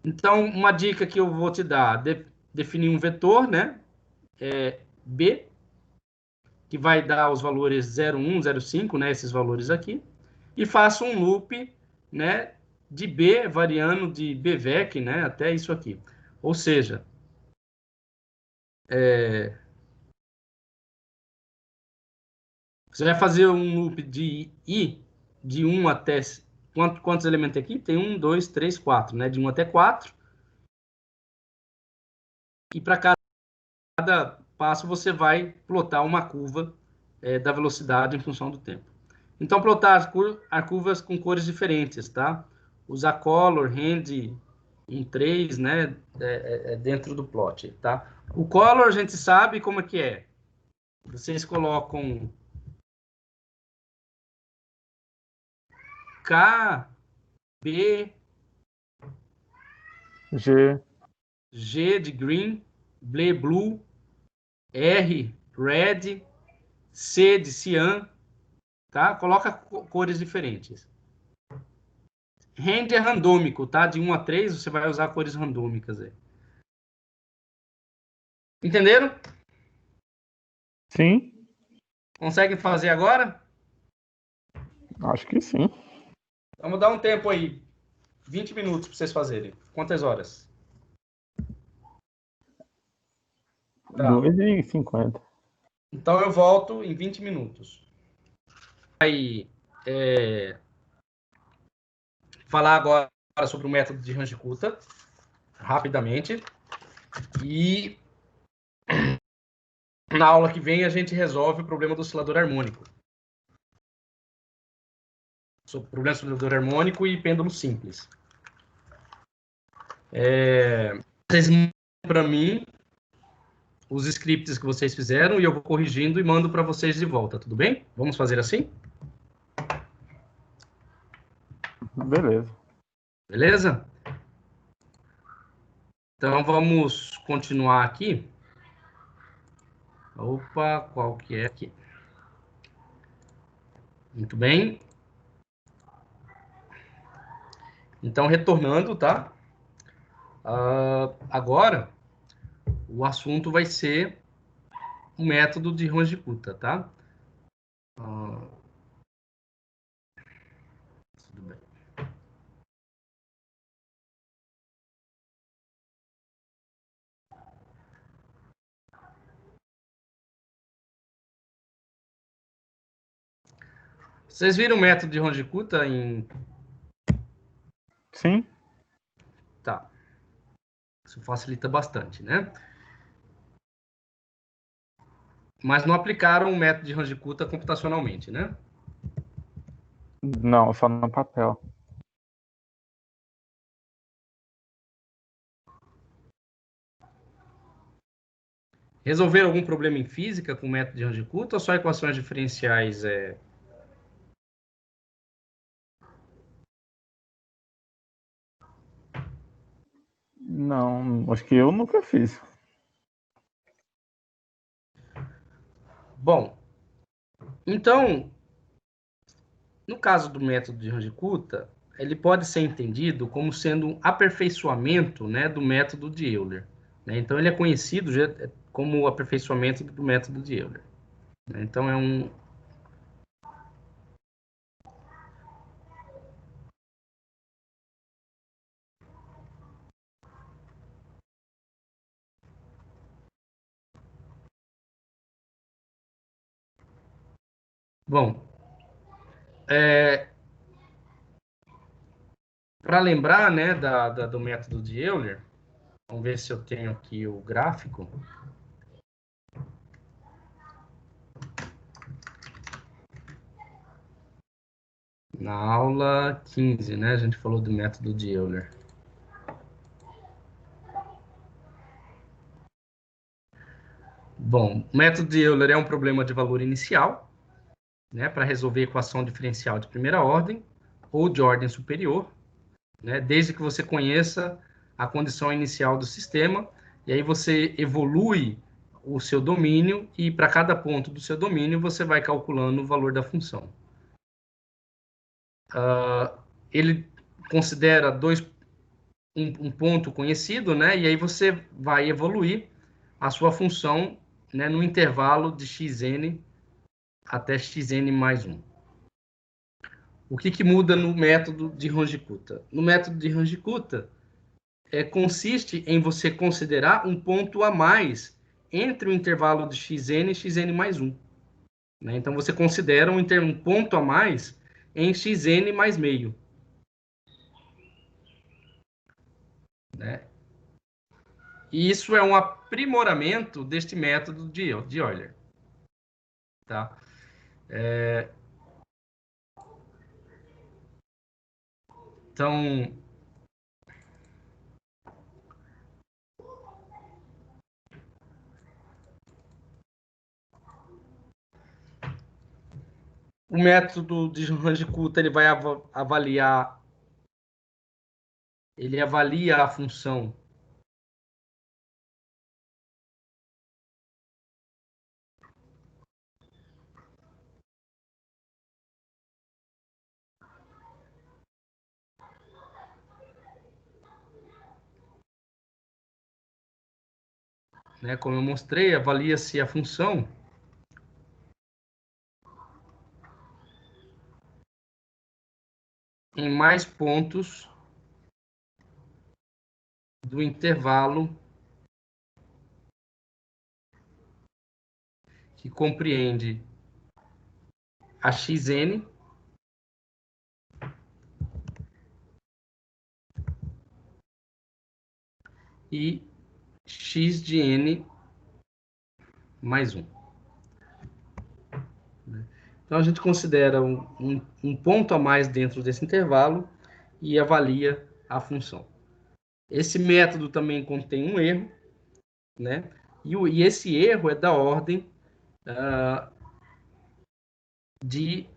Então, uma dica que eu vou te dar, definir um vetor, né? B, que vai dar os valores 0,1, 0,5, né? Esses valores aqui. E faço um loop, né? De B variando de BVEC, né, até isso aqui. Ou seja, você vai fazer um loop de I de 1 até... Quantos elementos aqui? Tem 1, 2, 3, 4, né? De 1 até 4. E para cada passo você vai plotar uma curva da velocidade em função do tempo. Então, plotar as curvas com cores diferentes, tá? Usar color, hand, 3, né, dentro do plot, tá? O color a gente sabe como é que é. Vocês colocam K, B, G de green, B, blue, R, red, C de cyan, tá? Coloca cores diferentes. Hand é randômico, tá? De 1 a 3, você vai usar cores randômicas aí. Entenderam? Sim, Conseguem fazer agora? acho que sim. Vamos dar um tempo aí. 20 minutos para vocês fazerem. Quantas horas? Tá. 2h50. Então eu volto em 20 minutos. Aí, falar agora sobre o método de Range-Kutta, rapidamente. E na aula que vem a gente resolve o problema do oscilador harmônico. Sobre o problema do oscilador harmônico e pêndulo simples. Vocês mandam para mim os scripts que vocês fizeram e eu vou corrigindo e mando para vocês de volta, tudo bem? Vamos fazer assim? Beleza. Beleza? Então vamos continuar aqui. Opa, qual que é aqui? Muito bem. Então, retornando, tá? Agora, o assunto vai ser o método de Range-Kutta, tá? Tudo bem. Vocês viram o método de Range-Kutta em... Sim. Tá. Isso facilita bastante, né? Mas não aplicaram o método de Range-Kutta computacionalmente, né? Não, só no papel. Resolver algum problema em física com o método de Range-Kutta ou só equações diferenciais? Não, acho que eu nunca fiz. Bom, então, no caso do método de Range-Kutta, ele pode ser entendido como sendo um aperfeiçoamento, né, do método de Euler. Né? Então, ele é conhecido como o aperfeiçoamento do método de Euler. Né? Então, é um... Bom, para lembrar, né, do método de Euler, vamos ver se eu tenho aqui o gráfico. Na aula 15, né, a gente falou do método de Euler. Bom, o método de Euler é um problema de valor inicial, né, para resolver equação diferencial de primeira ordem ou de ordem superior, né, desde que você conheça a condição inicial do sistema, e aí você evolui o seu domínio, e para cada ponto do seu domínio você vai calculando o valor da função. Ele considera um ponto conhecido, né, e aí você vai evoluir a sua função, né, no intervalo de xn até xn mais 1. O que muda no método de Range-Kutta? No método de Range-Kutta, consiste em você considerar um ponto a mais entre o intervalo de xn e xn mais 1. Né? Então, você considera um ponto a mais em xn mais meio. Né? E isso é um aprimoramento deste método de Euler. Tá? Então, o método de Range-Kutta ele vai avaliar, ele avalia a função né, como eu mostrei, avalia-se a função em mais pontos do intervalo que compreende a xn e x de n mais 1. Então, a gente considera um ponto a mais dentro desse intervalo e avalia a função. Esse método também contém um erro, né? E esse erro é da ordem de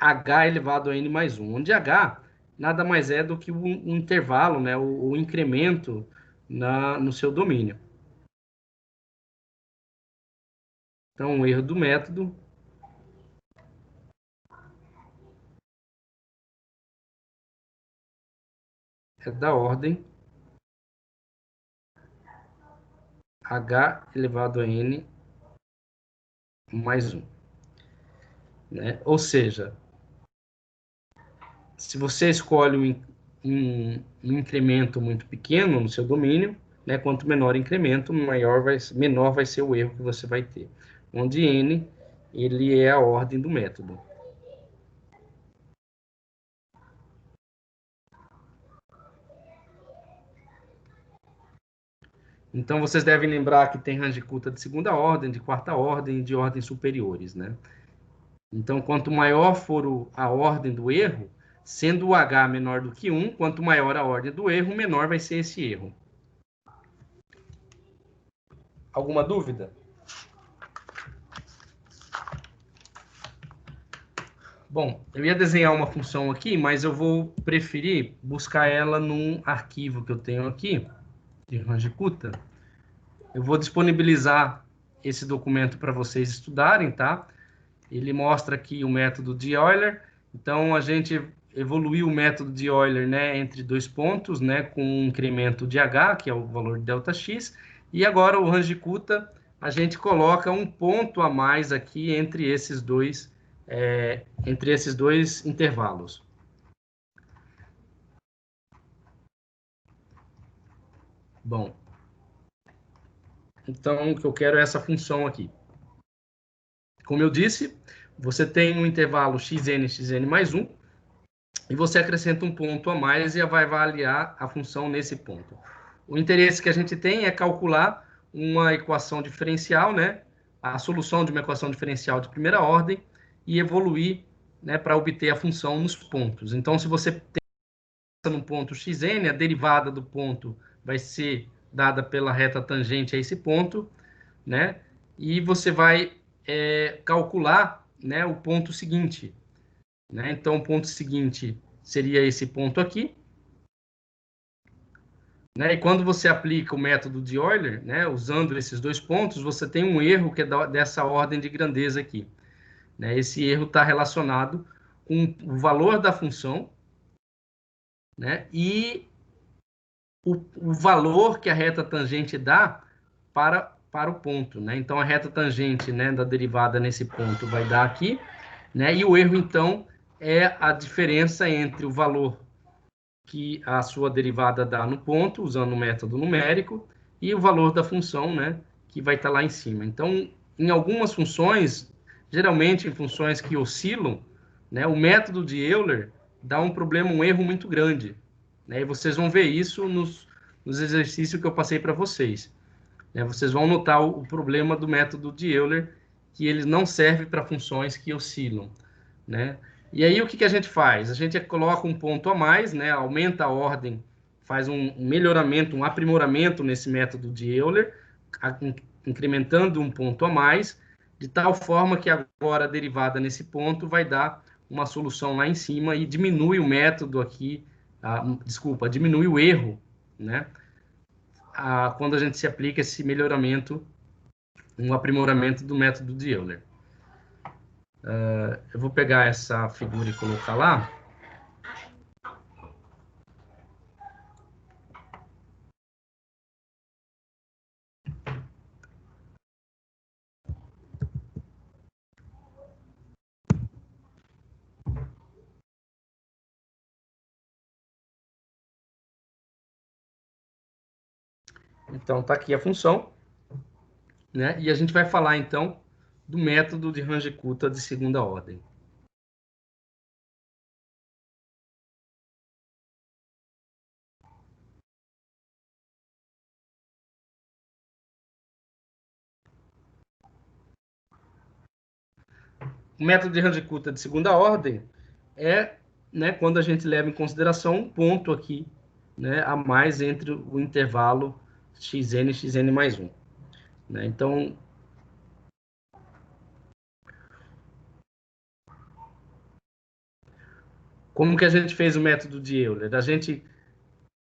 h elevado a n mais 1, onde h nada mais é do que um intervalo, né? o incremento no seu domínio. Então, o erro do método é da ordem h elevado a n mais 1. Né? Ou seja, se você escolhe um incremento muito pequeno no seu domínio, né, quanto menor o incremento, menor vai ser o erro que você vai ter. Onde n ele é a ordem do método. Então, vocês devem lembrar que tem Range-Kutta de segunda ordem, de quarta ordem e de ordens superiores, né? Então, quanto maior for a ordem do erro, sendo o H menor do que 1, quanto maior a ordem do erro, menor vai ser esse erro. Alguma dúvida? Bom, eu ia desenhar uma função aqui, mas eu vou preferir buscar ela num arquivo que eu tenho aqui, de Ranjikuta. Eu vou disponibilizar esse documento para vocês estudarem, tá? Ele mostra aqui o método de Euler. Então, a gente evoluiu o método de Euler, né, entre dois pontos, né, com um incremento de h, que é o valor de ΔX, e agora o Ranjikuta, a gente coloca um ponto a mais aqui entre esses dois intervalos. Bom, então o que eu quero é essa função aqui. Como eu disse, você tem um intervalo xn mais 1, e você acrescenta um ponto a mais e vai avaliar a função nesse ponto. O interesse que a gente tem é calcular uma equação diferencial, né? A solução de uma equação diferencial de primeira ordem e evoluir, né, para obter a função nos pontos. Então, se você tem no ponto xn, a derivada do ponto vai ser dada pela reta tangente a esse ponto, né? E você vai calcular, né, o ponto seguinte, né? Então, o ponto seguinte seria esse ponto aqui, né? E quando você aplica o método de Euler, né, usando esses dois pontos, você tem um erro que é dessa ordem de grandeza aqui, né? Esse erro está relacionado com o valor da função, né, e o valor que a reta tangente dá para o ponto, né? Então, a reta tangente, né, da derivada nesse ponto vai dar aqui, né? E o erro, então, é a diferença entre o valor que a sua derivada dá no ponto, usando o método numérico, e o valor da função, né, que vai estar lá em cima. Então, em algumas funções, geralmente em funções que oscilam, né, o método de Euler dá um problema, um erro muito grande, né, e vocês vão ver isso nos exercícios que eu passei para vocês, né. Vocês vão notar o problema do método de Euler, que ele não serve para funções que oscilam, né? E aí o que a gente faz? A gente coloca um ponto a mais, né? Aumenta a ordem, faz um melhoramento, um aprimoramento nesse método de Euler, incrementando um ponto a mais, de tal forma que agora a derivada nesse ponto vai dar uma solução lá em cima e diminui o método aqui, diminui o erro, né? Quando a gente se aplica esse melhoramento, um aprimoramento do método de Euler. Eu vou pegar essa figura e colocar lá. Então, está aqui a função, né? E a gente vai falar, então, do método de Ranjikuta de segunda ordem. O método de Ranjikuta de segunda ordem é, né, quando a gente leva em consideração um ponto aqui, né, a mais entre o intervalo xn e xn mais 1. Né? Então, como que a gente fez o método de Euler? A gente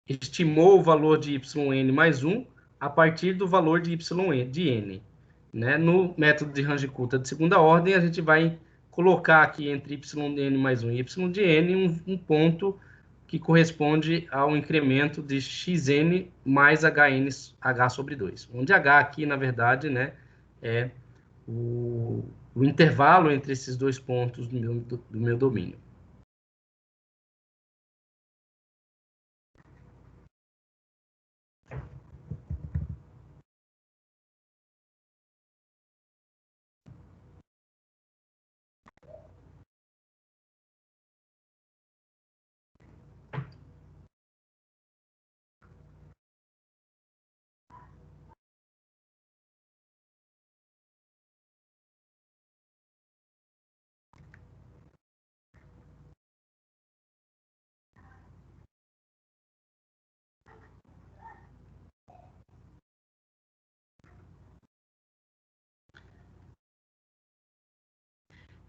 estimou o valor de yn mais 1 a partir do valor de yn de n. Né? No método de Ranjikuta de segunda ordem, a gente vai colocar aqui entre y de n mais 1 e y de n um ponto que corresponde ao incremento de xn mais h sobre 2, onde h aqui, na verdade, né, é o intervalo entre esses dois pontos do meu domínio.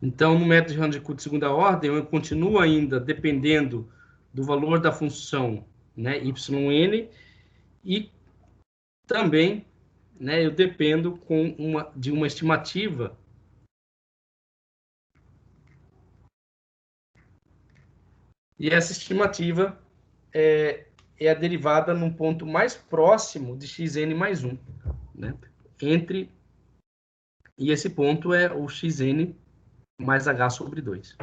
Então, no método de Range-Cook de segunda ordem, eu continuo ainda dependendo do valor da função, né, yn, e também, né, eu dependo de uma estimativa e essa estimativa é a derivada num ponto mais próximo de xn mais 1, né? E esse ponto é o xn mais h sobre 2.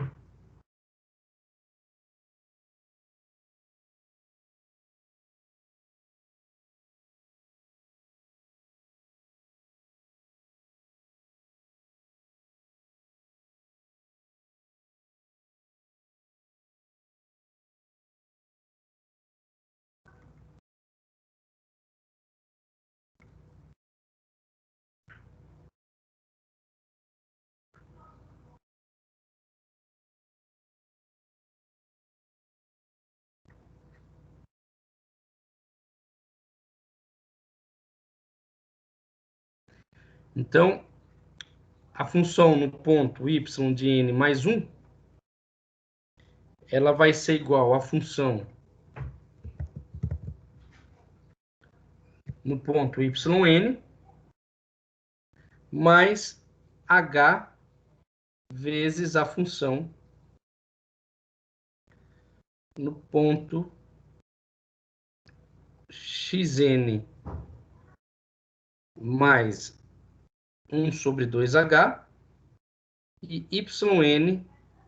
Então, a função no ponto y de n mais 1, ela vai ser igual à função no ponto yn mais h vezes a função no ponto xn mais 1 sobre 2h e yn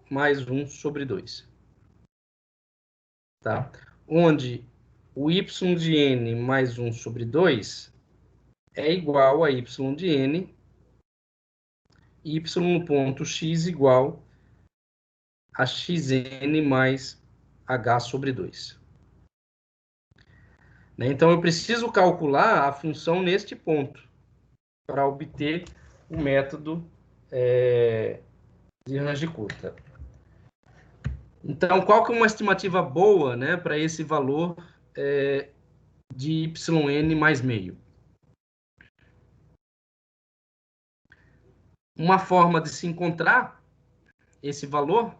mais 1 sobre 2. Tá? Onde o y de n mais 1 sobre 2 é igual a y de n, y no ponto x igual a xn mais h sobre 2. Né? Então, eu preciso calcular a função neste ponto para obter o método de Range-Cook. Então, qual que é uma estimativa boa, né, para esse valor de yn mais meio? Uma forma de se encontrar esse valor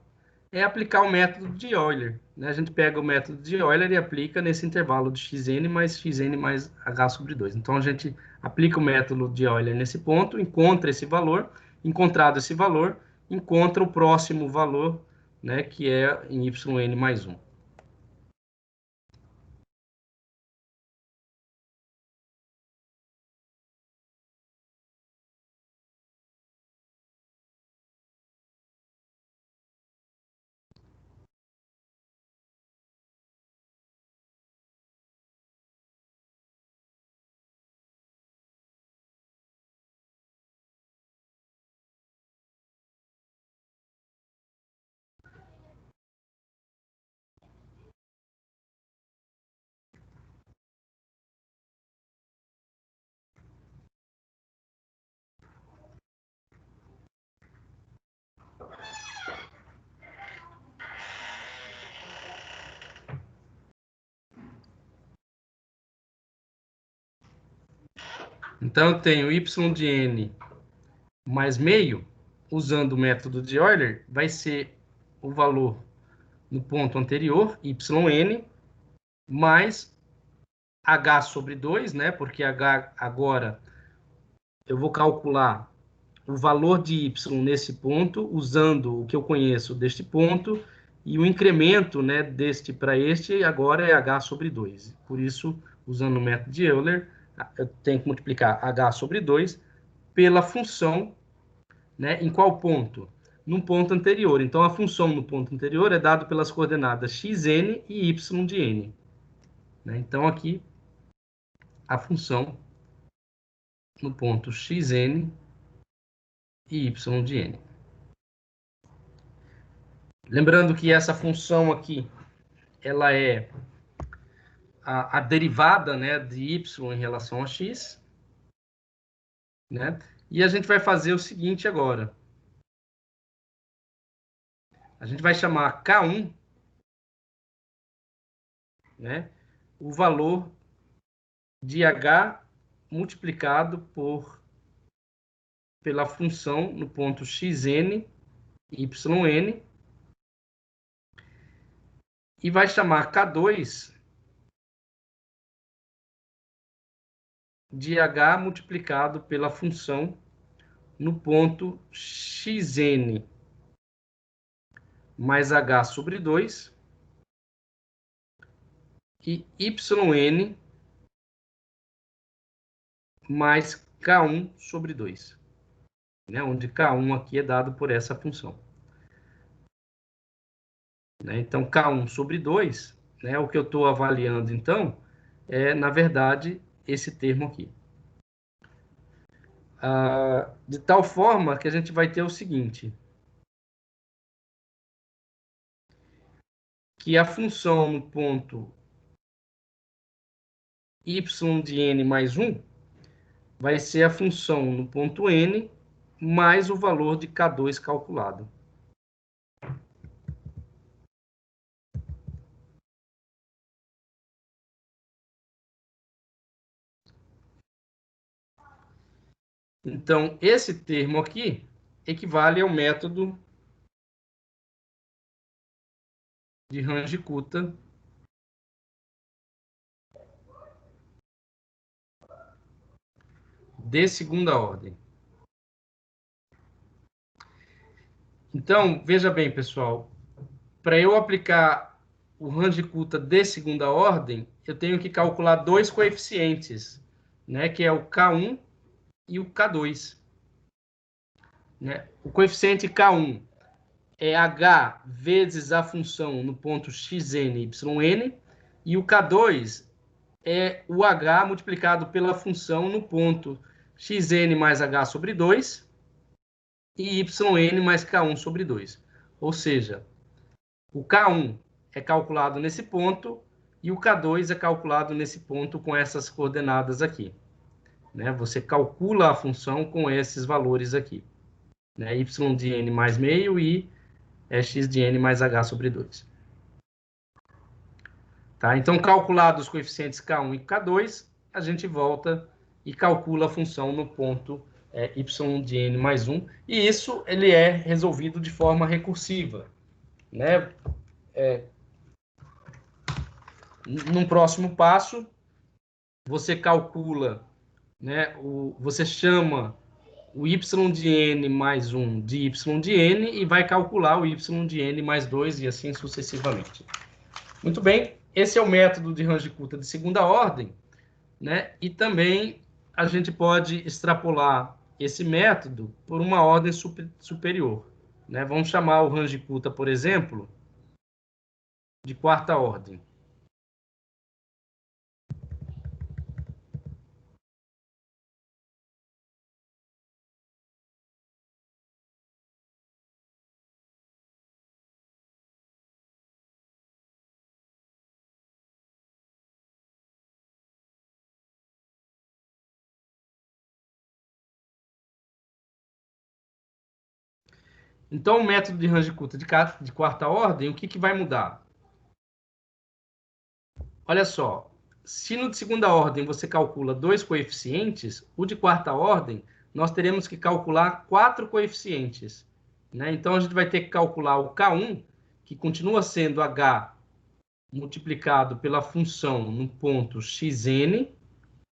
é aplicar o método de Euler. Né? A gente pega o método de Euler e aplica nesse intervalo de xn mais h sobre 2. Então, a gente aplica o método de Euler nesse ponto, encontra esse valor, encontrado esse valor, encontra o próximo valor, né, que é em yn mais 1. Então, eu tenho y de n mais meio, usando o método de Euler, vai ser o valor no ponto anterior, yn, mais h sobre 2, né? Porque h agora eu vou calcular o valor de y nesse ponto, usando o que eu conheço deste ponto, e o incremento, né, deste para este agora é h sobre 2. Por isso, usando o método de Euler, eu tenho que multiplicar h sobre 2 pela função, né, em qual ponto? No ponto anterior. Então, a função no ponto anterior é dada pelas coordenadas xn e y de n. Né? Então, aqui, a função no ponto xn e y de n. Lembrando que essa função aqui, ela é a derivada, né, de y em relação a x. Né? E a gente vai fazer o seguinte agora. A gente vai chamar K1, né, o valor de h multiplicado pela função no ponto xn YN, e vai chamar K2 de H multiplicado pela função no ponto xn mais H sobre 2 e YN mais K1 sobre 2, né? Onde K1 aqui é dado por essa função. Né? Então, K1 sobre 2, né, o que eu estou avaliando, então, é, na verdade, esse termo aqui. De tal forma que a gente vai ter o seguinte, que a função no ponto y de n mais 1 vai ser a função no ponto n mais o valor de K2 calculado. Então, esse termo aqui equivale ao método de Range-Kutta de segunda ordem. Então, veja bem, pessoal, para eu aplicar o Range-Kutta de segunda ordem, eu tenho que calcular dois coeficientes, né, que é o K1 e o K2. Né? O coeficiente K1 é H vezes a função no ponto xn, yn, e o K2 é o H multiplicado pela função no ponto xn mais H sobre 2 e yn mais K1 sobre 2. Ou seja, o K1 é calculado nesse ponto e o K2 é calculado nesse ponto com essas coordenadas aqui. Né? Você calcula a função com esses valores aqui. Né? Y de n mais meio e x de n mais h sobre 2. Tá? Então, calculados os coeficientes K1 e K2, a gente volta e calcula a função no ponto y de n mais 1. E isso ele é resolvido de forma recursiva. Né? Num próximo passo, você calcula, né, você chama o y de n mais 1 de y de n e vai calcular o y de n mais 2 e assim sucessivamente. Muito bem, esse é o método de Range-Kutta de segunda ordem, né? E também a gente pode extrapolar esse método por uma ordem superior. Né? Vamos chamar o Range-Kutta, por exemplo, de quarta ordem. Então, o método de Range-Kutta de quarta ordem, o que vai mudar? Olha só, se no de segunda ordem você calcula dois coeficientes, o de quarta ordem, nós teremos que calcular 4 coeficientes. Né? Então, a gente vai ter que calcular o K1, que continua sendo H multiplicado pela função no ponto xn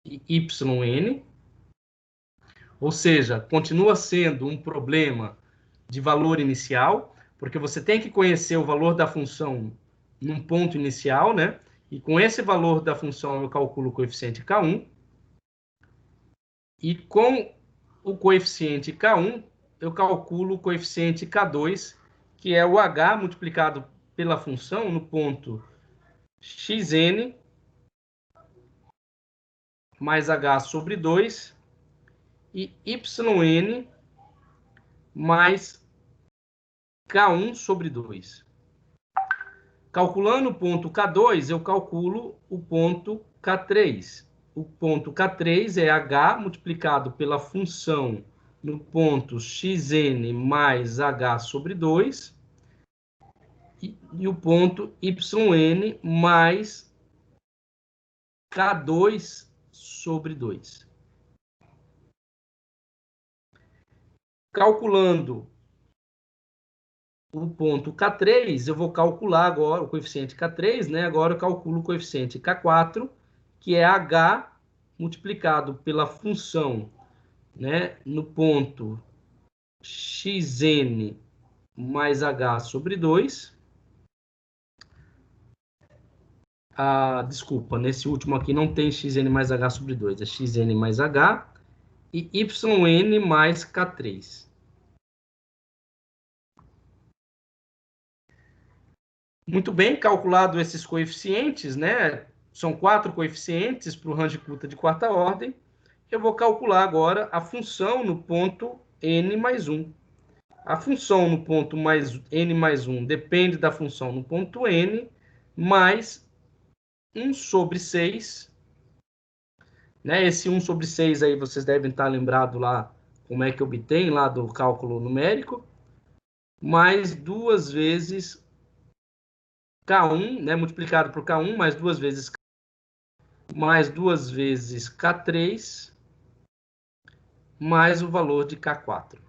e yn, ou seja, continua sendo um problema de valor inicial, porque você tem que conhecer o valor da função num ponto inicial, né? E com esse valor da função eu calculo o coeficiente K1. E com o coeficiente K1, eu calculo o coeficiente K2, que é o H multiplicado pela função no ponto xn mais H sobre 2 e yn mais K1 sobre 2. Calculando o ponto K2, eu calculo o ponto K3. O ponto K3 é H multiplicado pela função no ponto xn mais H sobre 2 e o ponto yn mais K2 sobre 2. Calculando o ponto K3, eu vou calcular agora o coeficiente K3, né? Agora eu calculo o coeficiente K4, que é H multiplicado pela função, né, no ponto xn mais H sobre 2. Desculpa, nesse último aqui não tem xn mais H sobre 2, é xn mais H e yn mais K3. Muito bem, calculado esses coeficientes, né? São 4 coeficientes para o Range-Kutta de quarta ordem. Eu vou calcular agora a função no ponto n mais 1. A função no ponto n mais 1 depende da função no ponto n, mais 1 sobre 6. Né? Esse 1 sobre 6 aí vocês devem estar lembrados lá como é que obtém lá do cálculo numérico. Mais 2 vezes K1, né, multiplicado por K1, mais 2 vezes K, mais 2 vezes K3, mais o valor de K4.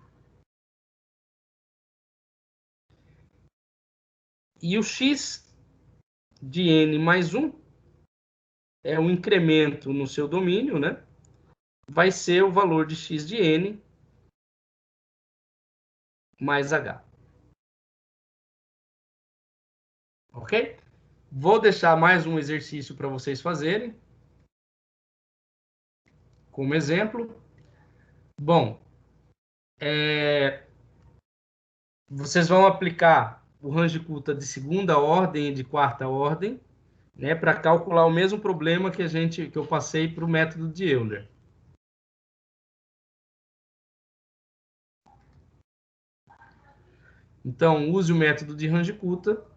E o x de n mais 1 é o incremento no seu domínio, né? Vai ser o valor de x de n mais h. Ok? Vou deixar mais um exercício para vocês fazerem. Como exemplo. Bom, vocês vão aplicar o Range-Kutta de segunda ordem e de quarta ordem, né, para calcular o mesmo problema que eu passei para o método de Euler. Então, use o método de Range-Kutta.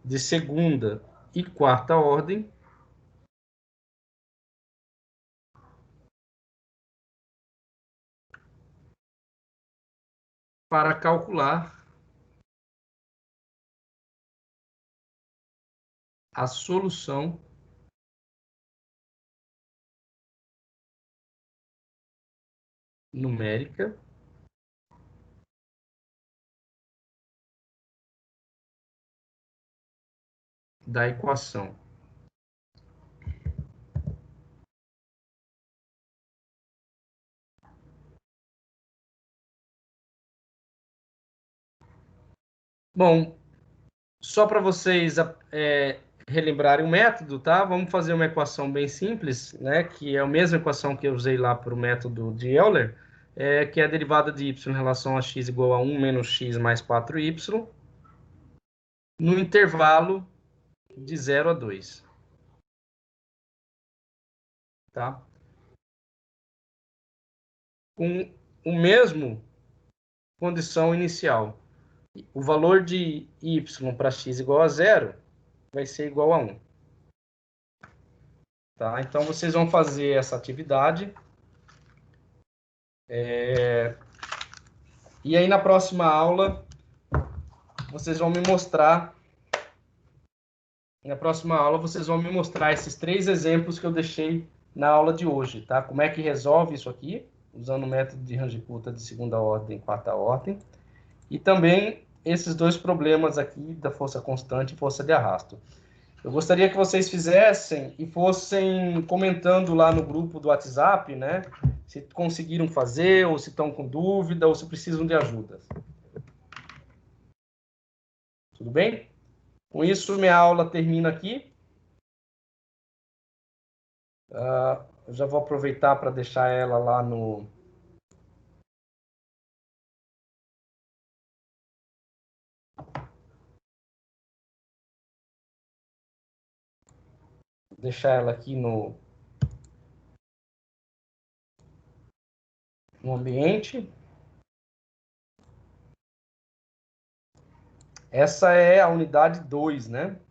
De segunda e quarta ordem. Para calcular a solução numérica da equação bom, só para vocês relembrarem o método, tá? Vamos fazer uma equação bem simples, né? Que é a mesma equação que eu usei lá para o método de Euler, que é a derivada de y em relação a x igual a 1 menos x mais 4y, no intervalo de 0 a 2. Tá? Com o mesmo condição inicial. O valor de y para x igual a 0 vai ser igual a 1. Tá? Então, vocês vão fazer essa atividade. E aí, na próxima aula, vocês vão me mostrar... Na próxima aula, vocês vão me mostrar esses 3 exemplos que eu deixei na aula de hoje. Tá? Como é que resolve isso aqui, usando o método de Range-Kutta de segunda ordem e quarta ordem. E também esses 2 problemas aqui da força constante e força de arrasto. Eu gostaria que vocês fizessem e fossem comentando lá no grupo do WhatsApp, né? Se conseguiram fazer, ou se estão com dúvida, ou se precisam de ajuda. Tudo bem? Com isso, minha aula termina aqui. Eu já vou aproveitar para deixar ela lá no... Deixar ela aqui no ambiente. Essa é a unidade 2, né?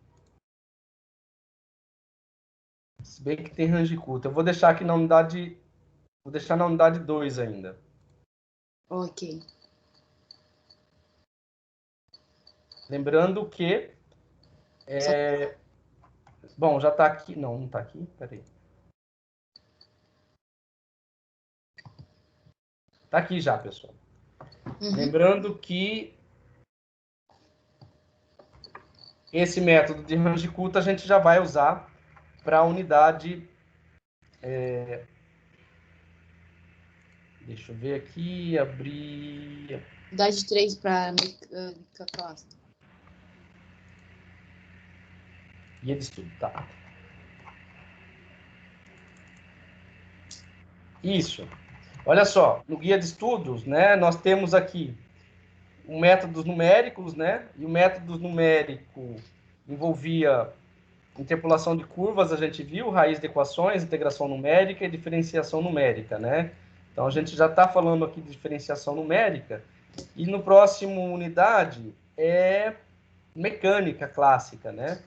Se bem que tem Range-Kutta. Eu vou deixar aqui na unidade... Vou deixar na unidade 2 ainda. Ok. Lembrando que... Bom, já está aqui. Não está aqui. Peraí. Está aqui já, pessoal. Lembrando que esse método de Range-Kutta a gente já vai usar para a unidade... Deixa eu ver aqui, abrir... Unidade 3 para mecânica clássica. Guia de estudo, tá. Isso. Olha só, no guia de estudos, né, nós temos aqui o métodos numéricos, né, e o método numérico envolvia interpolação de curvas, a gente viu, raiz de equações, integração numérica e diferenciação numérica, né? Então, a gente já está falando aqui de diferenciação numérica, e no próximo unidade é mecânica clássica, né?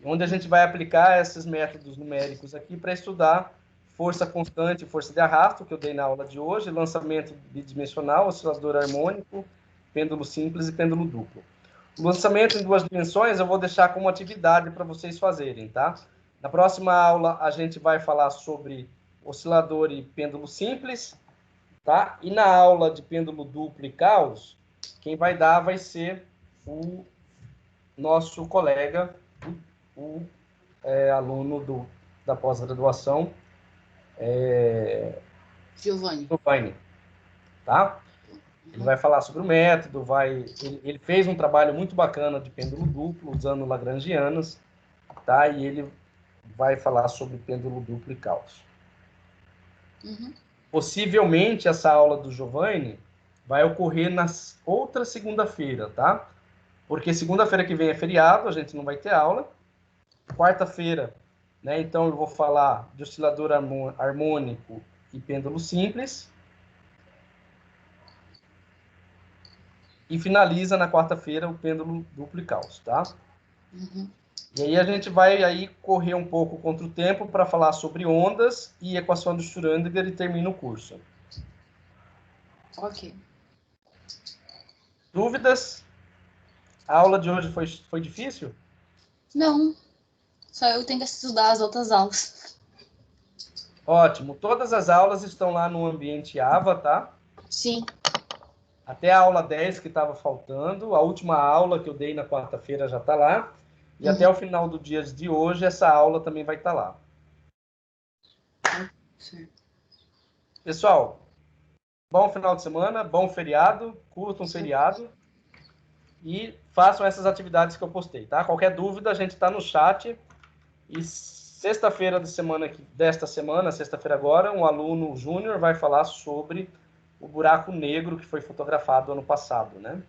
Onde a gente vai aplicar esses métodos numéricos aqui para estudar força constante, força de arrasto, que eu dei na aula de hoje, lançamento bidimensional, oscilador harmônico, pêndulo simples e pêndulo duplo. O lançamento em 2 dimensões eu vou deixar como atividade para vocês fazerem, tá? Na próxima aula a gente vai falar sobre oscilador e pêndulo simples, tá? E na aula de pêndulo duplo e caos, quem vai dar vai ser o nosso colega, aluno da pós-graduação, Giovanni. Tá? Ele vai falar sobre o método, ele fez um trabalho muito bacana de pêndulo duplo, usando lagrangianas, tá? E ele vai falar sobre pêndulo duplo e caos. Possivelmente, essa aula do Giovanni vai ocorrer na outra segunda-feira, tá? Porque segunda-feira que vem é feriado, a gente não vai ter aula. Quarta-feira, né? Então, eu vou falar de oscilador harmônico e pêndulo simples. E finaliza na quarta-feira o pêndulo duplo e caos, tá? E aí a gente vai aí correr um pouco contra o tempo para falar sobre ondas e equação de Schrödinger e termina o curso. Ok. Dúvidas? A aula de hoje foi difícil? Não. Só eu tenho que estudar as outras aulas. Ótimo. Todas as aulas estão lá no ambiente AVA, tá? Sim. Até a aula 10 que estava faltando. A última aula que eu dei na quarta-feira já está lá. E até o final do dia de hoje, essa aula também vai estar lá. Sim. Pessoal, bom final de semana, bom feriado, curtam feriado e façam essas atividades que eu postei, tá? Qualquer dúvida, a gente está no chat. E sexta-feira desta semana, sexta-feira agora, um aluno júnior vai falar sobre o buraco negro que foi fotografado ano passado, né?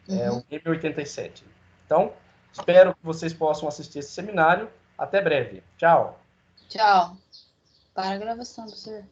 É o M87. Então, espero que vocês possam assistir esse seminário. Até breve. Tchau. Tchau. Para a gravação, professor.